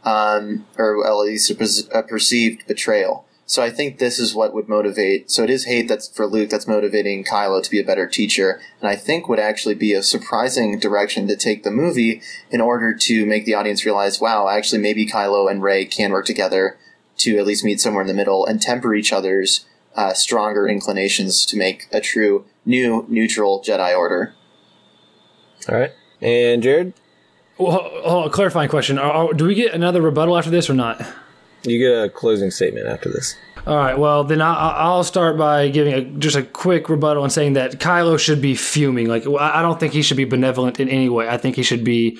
or at least a perceived betrayal. So I think this is what would motivate. So it is hate that's for Luke that's motivating Kylo to be a better teacher, and I think would actually be a surprising direction to take the movie in order to make the audience realize, wow, actually maybe Kylo and Rey can work together to at least meet somewhere in the middle and temper each other's stronger inclinations to make a true new neutral Jedi Order. All right, and Jared. Well, a clarifying question: do we get another rebuttal after this or not? You get a closing statement after this. All right. Well, then I'll start by giving just a quick rebuttal and saying that Kylo should be fuming. Like, I don't think he should be benevolent in any way. I think he should be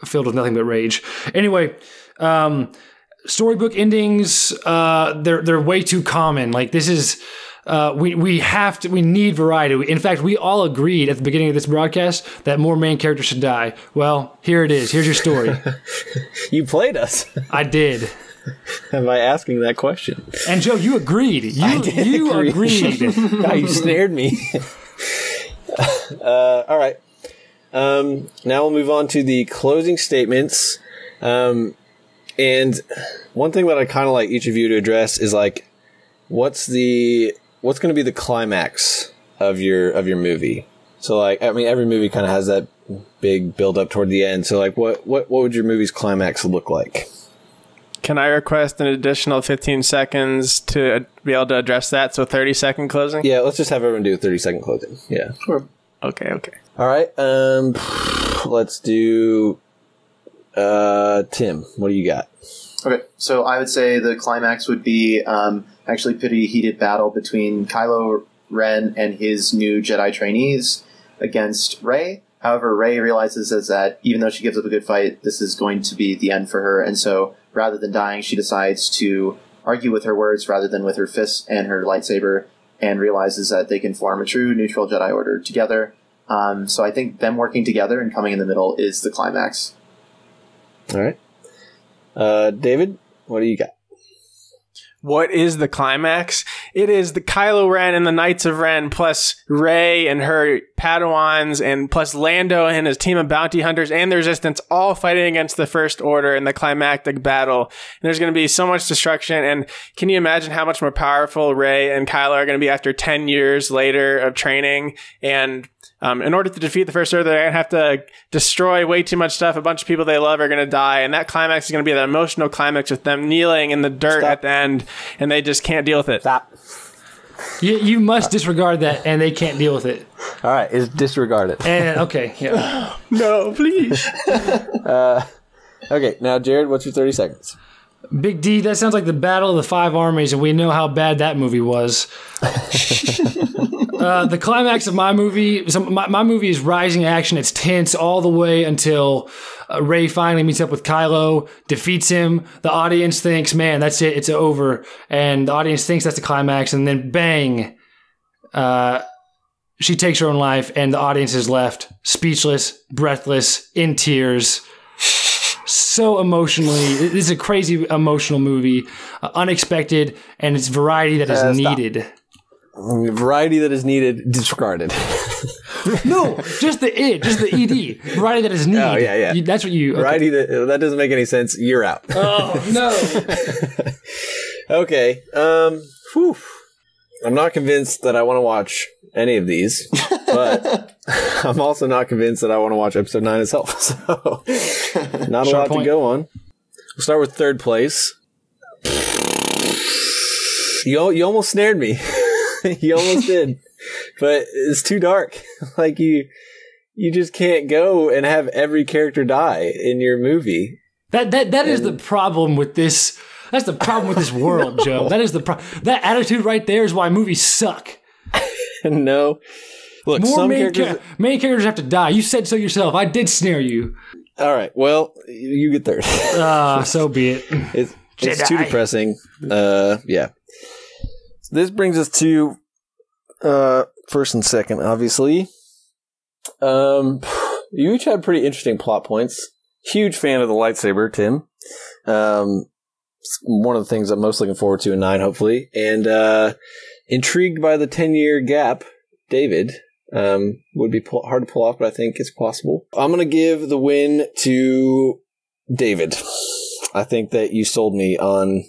filled with nothing but rage. Anyway, storybook endings, they're way too common. Like, this is we need variety. In fact, we all agreed at the beginning of this broadcast that more main characters should die. Well, here it is. Here's your story. You played us. I did. Am I asking that question? And Joe, you agreed. You agreed. God, you snared me. All right. Now we'll move on to the closing statements. And one thing that I kind of like each of you to address is like, what's going to be the climax of your movie? So like, I mean, every movie kind of has that big build up toward the end. So like, what would your movie's climax look like? Can I request an additional 15 seconds to be able to address that? So 30-second closing? Yeah, let's just have everyone do a 30-second closing. Yeah. Sure. Okay. All right. Let's do Tim. What do you got? Okay, so I would say the climax would be actually a pretty heated battle between Kylo Ren and his new Jedi trainees against Rey. However, Rey realizes that even though she gives up a good fight, this is going to be the end for her, and so rather than dying, she decides to argue with her words rather than with her fists and her lightsaber, and realizes that they can form a true neutral Jedi Order together. So I think them working together and coming in the middle is the climax. All right. David, what do you got? What is the climax? It is the Kylo Ren and the Knights of Ren, plus Rey and her Padawans, and plus Lando and his team of bounty hunters and the Resistance, all fighting against the First Order in the climactic battle. And there's going to be so much destruction. And can you imagine how much more powerful Rey and Kylo are going to be after 10 years later of training? And in order to defeat the First Order, they're going to have to destroy way too much stuff. A bunch of people they love are going to die. And that climax is going to be the emotional climax with them kneeling in the dirt at the end. And they just can't deal with it. Stop. You must disregard that, and they can't deal with it. All right, is disregard it. And okay, yeah. No, please. Okay, now Jared, what's your 30 seconds? Big D, that sounds like the Battle of the Five Armies, and we know how bad that movie was. The climax of my movie, my movie is rising action. It's tense all the way until Rey finally meets up with Kylo, defeats him. The audience thinks, man, that's it, it's over. And the audience thinks that's the climax, and then bang, she takes her own life, and the audience is left speechless, breathless, in tears. So emotionally, this is a crazy emotional movie, unexpected, and it's variety that is needed. Variety that is needed, disregarded. No, just the ED. Variety that is needed. Oh, yeah. That's what you... Okay. Variety that doesn't make any sense. You're out. Oh, no. Okay. Whew. I'm not convinced that I want to watch any of these, but I'm also not convinced that I want to watch episode 9 itself. So, not a lot to go on. We'll start with third place. You almost snared me. You almost did. But it's too dark. Like, you just can't go and have every character die in your movie. That is the problem with this. That's the problem with this world, Joe. That is the that attitude right there is why movies suck. No. Look, main characters have to die. You said so yourself. I did snare you. All right. Well, you get third. So be it. It's too depressing. Yeah. This brings us to first and second, obviously. You each had pretty interesting plot points. Huge fan of the lightsaber, Tim. One of the things I'm most looking forward to in 9, hopefully. And intrigued by the 10-year gap, David. Would be hard to pull off, but I think it's possible. I'm going to give the win to David. I think that you sold me on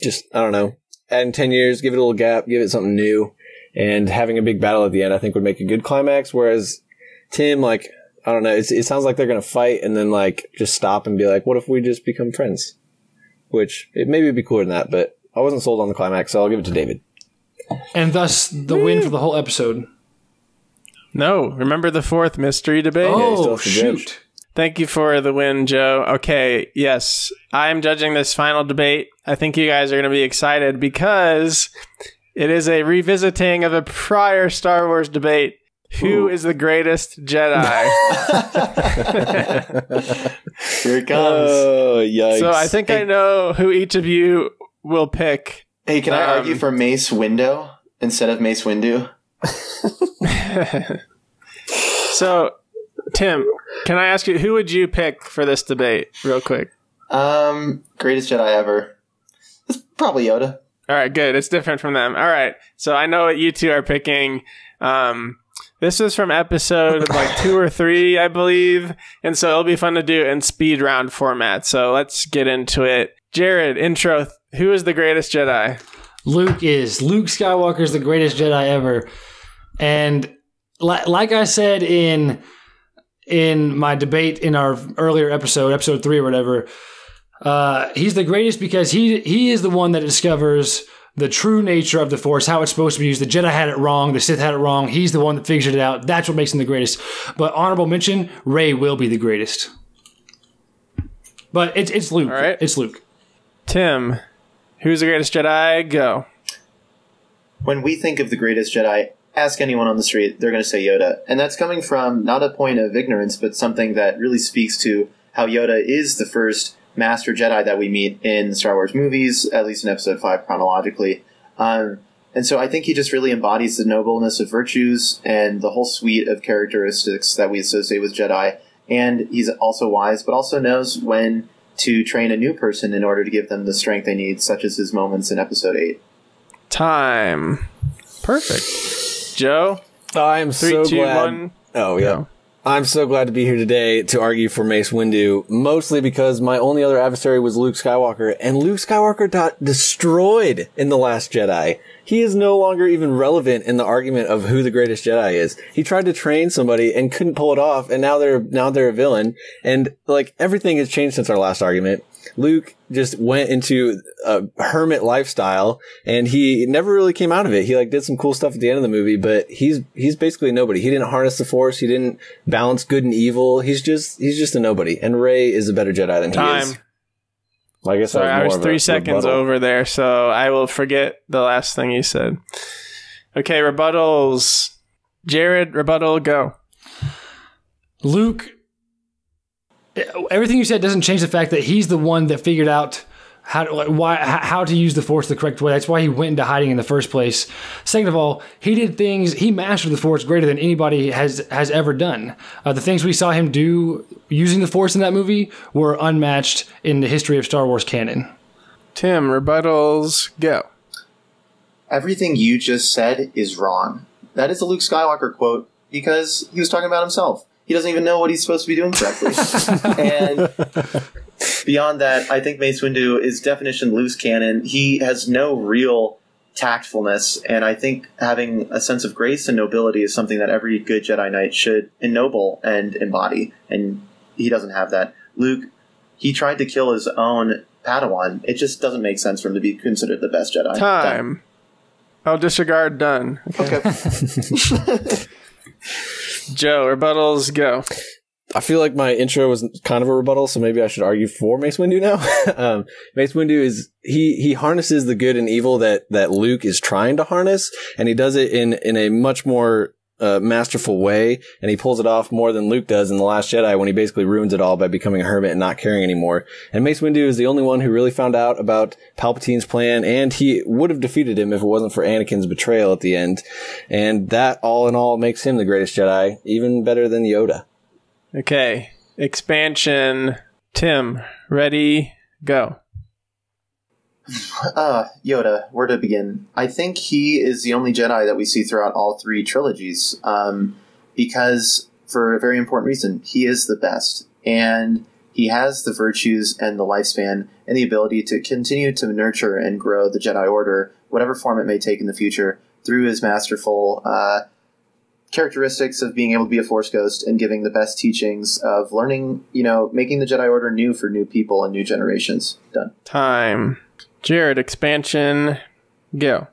just, I don't know, adding 10 years, give it a little gap, give it something new, and having a big battle at the end, I think would make a good climax. Whereas Tim, like, I don't know, it sounds like they're going to fight and then, like, just stop and be like, what if we just become friends? Which, it maybe would be cooler than that, but I wasn't sold on the climax, so I'll give it to David. And thus, the win for the whole episode. No, remember the fourth mystery debate? Oh, shoot. Thank you for the win, Joe. Okay, yes, I'm judging this final debate. I think you guys are going to be excited because it is a revisiting of a prior Star Wars debate. Who is the greatest Jedi? Here it comes. Oh, yikes. So I think I know who each of you will pick. Hey, can I argue for Mace Windu instead of Mace Windu? So, Tim, can I ask you, who would you pick for this debate, real quick? Greatest Jedi ever. It's probably Yoda. All right, good. It's different from them. All right. So I know what you two are picking. This was from episode like 2 or 3, I believe. And so it'll be fun to do in speed round format. So let's get into it. Jared, intro. Who is the greatest Jedi? Luke Skywalker is the greatest Jedi ever. And like I said in my debate in our earlier episode 3 or whatever, he's the greatest because he is the one that discovers the true nature of the Force, how it's supposed to be used. The Jedi had it wrong. The Sith had it wrong. He's the one that figured it out. That's what makes him the greatest. But honorable mention, Rey will be the greatest. But it's Luke. All right. It's Luke. Tim, who's the greatest Jedi? Go. When we think of the greatest Jedi, ask anyone on the street, they're going to say Yoda. And that's coming from not a point of ignorance, but something that really speaks to how Yoda is the first Master Jedi that we meet in the Star Wars movies, at least in Episode 5 chronologically. And so I think he just really embodies the nobleness of virtues and the whole suite of characteristics that we associate with Jedi. And he's also wise, but also knows when to train a new person in order to give them the strength they need, such as his moments in Episode 8. Time. Perfect. Joe? I am so 3, 2, glad. 1. Oh, yeah. Go. I'm so glad to be here today to argue for Mace Windu, mostly because my only other adversary was Luke Skywalker, and Luke Skywalker got destroyed in The Last Jedi. He is no longer even relevant in the argument of who the greatest Jedi is. He tried to train somebody and couldn't pull it off, and now they're a villain. And like everything has changed since our last argument. Luke just went into a hermit lifestyle, and he never really came out of it. He like did some cool stuff at the end of the movie, but he's basically nobody. He didn't harness the Force. He didn't balance good and evil. He's just a nobody. And Rey is a better Jedi than he is. Well, I guess sorry, I was 3 seconds rebuttal. over there, so I will forget the last thing you said. Okay, rebuttals. Jared, rebuttal, go. Luke, everything you said doesn't change the fact that he's the one that figured out how to use the Force the correct way. That's why he went into hiding in the first place. Second of all, he mastered the Force greater than anybody has ever done. The things we saw him do using the Force in that movie were unmatched in the history of Star Wars canon. Tim, rebuttals, go. Everything you just said is wrong. That is a Luke Skywalker quote because he was talking about himself. He doesn't even know what he's supposed to be doing correctly. And beyond that, I think Mace Windu is definition loose cannon. He has no real tactfulness, and I think having a sense of grace and nobility is something that every good Jedi Knight should ennoble and embody, and he doesn't have that. Luke, he tried to kill his own Padawan. It just doesn't make sense for him to be considered the best Jedi. Time. Done. I'll disregard done. Okay. Joe, rebuttals, go. I feel like my intro was kind of a rebuttal, so maybe I should argue for Mace Windu now. Mace Windu is he harnesses the good and evil that Luke is trying to harness, and he does it in a much more masterful way, and he pulls it off more than Luke does in The Last Jedi when he basically ruins it all by becoming a hermit and not caring anymore. And Mace Windu is the only one who really found out about Palpatine's plan, and he would have defeated him if it wasn't for Anakin's betrayal at the end. And that, all in all, makes him the greatest Jedi, even better than Yoda. Okay. Expansion. Tim, ready, go. Yoda, where to begin? I think he is the only Jedi that we see throughout all 3 trilogies, because, for a very important reason, he is the best, and he has the virtues and the lifespan and the ability to continue to nurture and grow the Jedi Order, whatever form it may take in the future, through his masterful characteristics of being able to be a Force ghost and giving the best teachings of learning, making the Jedi Order new for new people and new generations. Done. Time. Jared, expansion, go.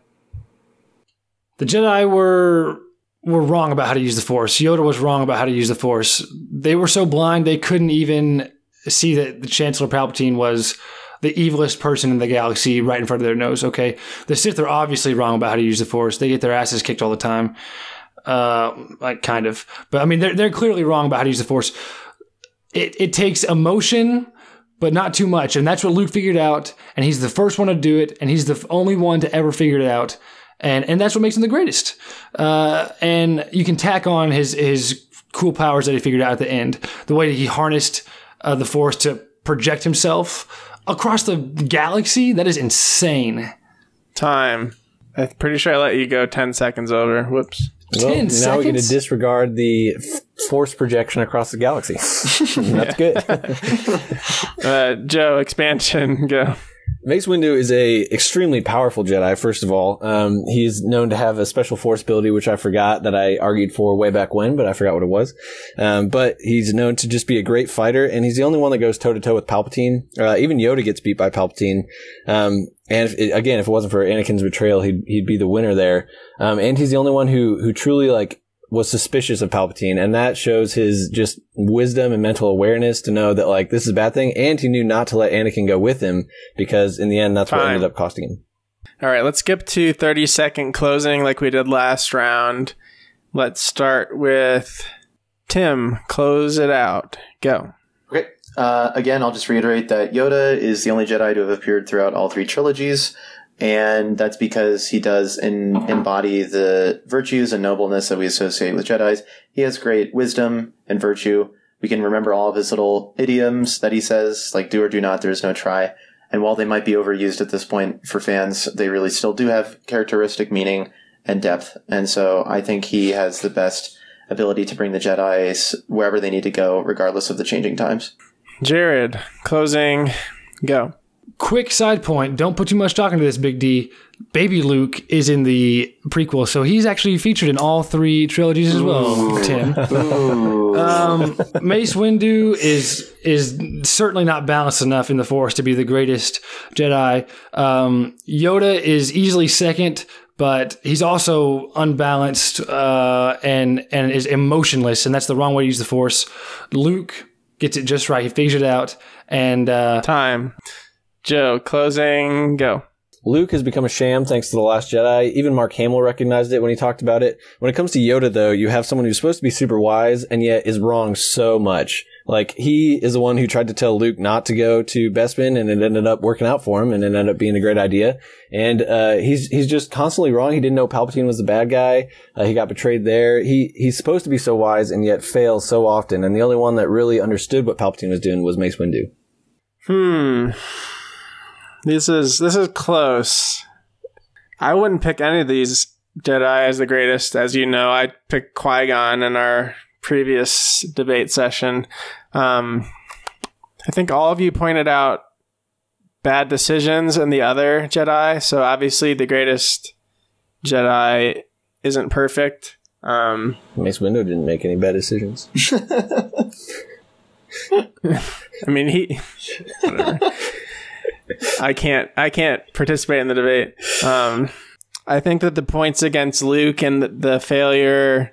The Jedi were wrong about how to use the Force. Yoda was wrong about how to use the Force. They were so blind they couldn't even see that the Chancellor Palpatine was the evilest person in the galaxy right in front of their nose, okay? The Sith are obviously wrong about how to use the Force. They get their asses kicked all the time. Kind of. But I mean, they're clearly wrong about how to use the Force. It takes emotion, but not too much. And that's what Luke figured out. And he's the first one to do it. And he's the only one to ever figure it out. And that's what makes him the greatest. And you can tack on his cool powers that he figured out at the end. The way that he harnessed the Force to project himself across the galaxy. That is insane. Time. I'm pretty sure I let you go 10 seconds over. Whoops. Well, 10 now seconds? we're going to disregard the Force projection across the galaxy. That's good. Joe, expansion, go. Mace Windu is a extremely powerful Jedi, first of all. He's known to have a special Force ability, which I forgot that I argued for way back when, but I forgot what it was. But he's known to just be a great fighter, and he's the only one that goes toe-to-toe with Palpatine. Even Yoda gets beat by Palpatine. And if it wasn't for Anakin's betrayal, he'd be the winner there. And he's the only one who truly, was suspicious of Palpatine, and that shows his just wisdom and mental awareness to know that this is a bad thing, and he knew not to let Anakin go with him, because in the end that's what ended up costing him. All right, let's skip to 30-second closing like we did last round. Let's start with Tim. Close it out. Go. Okay. Again, I'll just reiterate that Yoda is the only Jedi to have appeared throughout all 3 trilogies. And that's because he does embody the virtues and nobleness that we associate with Jedis. He has great wisdom and virtue, We can remember all of his little idioms that he says, like do or do not, there is no try. And while they might be overused at this point for fans, they really still do have characteristic meaning and depth. And so I think he has the best ability to bring the Jedis wherever they need to go, regardless of the changing times. Jared, closing, go. Quick side point, don't put too much stock into this, Big D. Baby Luke is in the prequel, so he's actually featured in all 3 trilogies as well, Tim. Mace Windu is certainly not balanced enough in the Force to be the greatest Jedi. Yoda is easily second, but he's also unbalanced and is emotionless, and that's the wrong way to use the Force. Luke gets it just right. He figures it out. And time. Joe, closing, go. Luke has become a sham thanks to The Last Jedi. Even Mark Hamill recognized it when he talked about it. When it comes to Yoda, though, you have someone who's supposed to be super wise and yet is wrong so much. Like, he is the one who tried to tell Luke not to go to Bespin, and it ended up working out for him, and it ended up being a great idea. And he's just constantly wrong. He didn't know Palpatine was the bad guy. He got betrayed there. He's supposed to be so wise and yet fails so often. And the only one that really understood what Palpatine was doing was Mace Windu. This is close. I wouldn't pick any of these Jedi as the greatest. As you know, I picked Qui-Gon in our previous debate session. I think all of you pointed out bad decisions in the other Jedi, so obviously the greatest Jedi isn't perfect. Mace Windu didn't make any bad decisions. I mean, whatever. I can't participate in the debate. I think that the points against Luke and the failure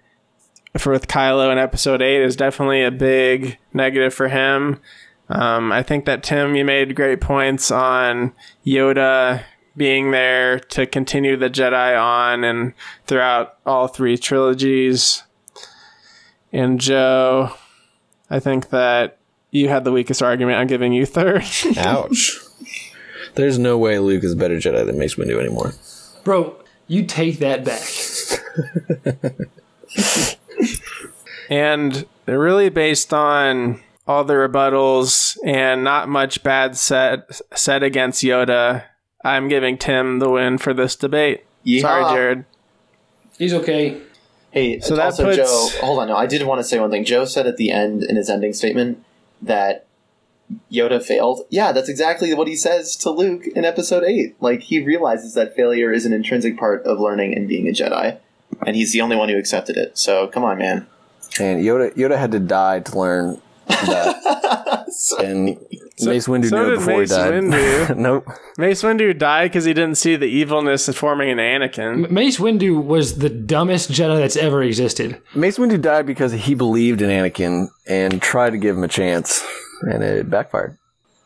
with Kylo in Episode 8 is definitely a big negative for him. I think that, Tim, you made great points on Yoda being there to continue the Jedi on and throughout all 3 trilogies. And Joe, I think that you had the weakest argument. I'm giving you third. Ouch. There's no way Luke is a better Jedi than Mace Windu anymore. Bro, you take that back. And they're really based on all the rebuttals and not much bad said against Yoda. I'm giving Tim the win for this debate. Yeehaw. Sorry, Jared. He's okay. Hey, so also, puts... Joe, hold on. No, I did want to say one thing. Joe said at the end in his ending statement that Yoda failed. Yeah, that's exactly what he says to Luke in Episode 8. Like, he realizes that failure is an intrinsic part of learning and being a Jedi, and he's the only one who accepted it. So, come on, man. And Yoda had to die to learn that. And Mace Windu knew it before he died. Nope. Mace Windu died because he didn't see the evilness of forming an Anakin. Mace Windu was the dumbest Jedi that's ever existed. Mace Windu died because he believed in Anakin and tried to give him a chance, and it backfired.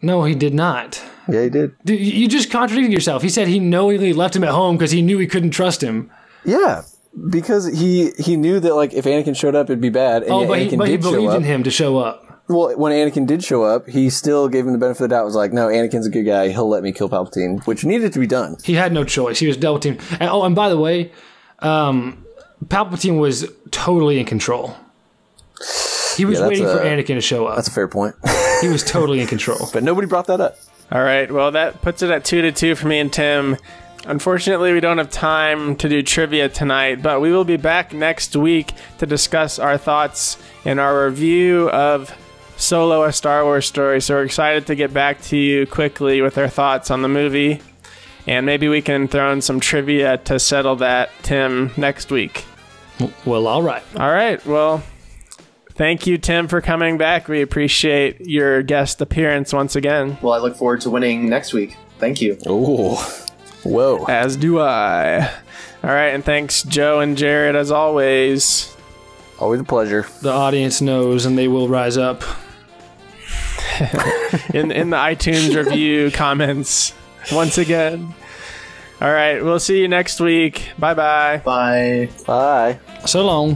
No, he did not. Yeah, he did. Dude, you just contradicted yourself. He said he knowingly left him at home because he knew he couldn't trust him. Yeah, because he knew that, like, if Anakin showed up, it'd be bad. And but he believed in him to show up. Well, when Anakin did show up, he still gave him the benefit of the doubt. Was like, no, Anakin's a good guy. He'll let me kill Palpatine, which needed to be done. He had no choice. He was double teamed. And by the way, Palpatine was totally in control. He was waiting for Anakin to show up. That's a fair point. He was totally in control. But nobody brought that up. All right. Well, that puts it at 2-2 for me and Tim. Unfortunately, we don't have time to do trivia tonight, but we will be back next week to discuss our thoughts and our review of Solo, A Star Wars Story. So we're excited to get back to you quickly with our thoughts on the movie. And maybe we can throw in some trivia to settle that, Tim, next week. Well, all right. All right. Well, thank you, Tim, for coming back. We appreciate your guest appearance once again. Well, I look forward to winning next week. Thank you. Oh, whoa. As do I. All right. And thanks, Joe and Jared, as always. Always a pleasure. The audience knows, and they will rise up. in the iTunes review comments once again. All right, we'll see you next week. Bye-bye. Bye. Bye. So long.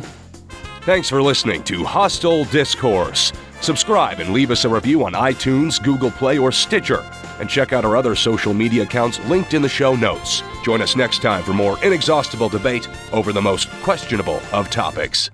Thanks for listening to Hostel Discourse. Subscribe and leave us a review on iTunes, Google Play, or Stitcher. And check out our other social media accounts linked in the show notes. Join us next time for more inexhaustible debate over the most questionable of topics.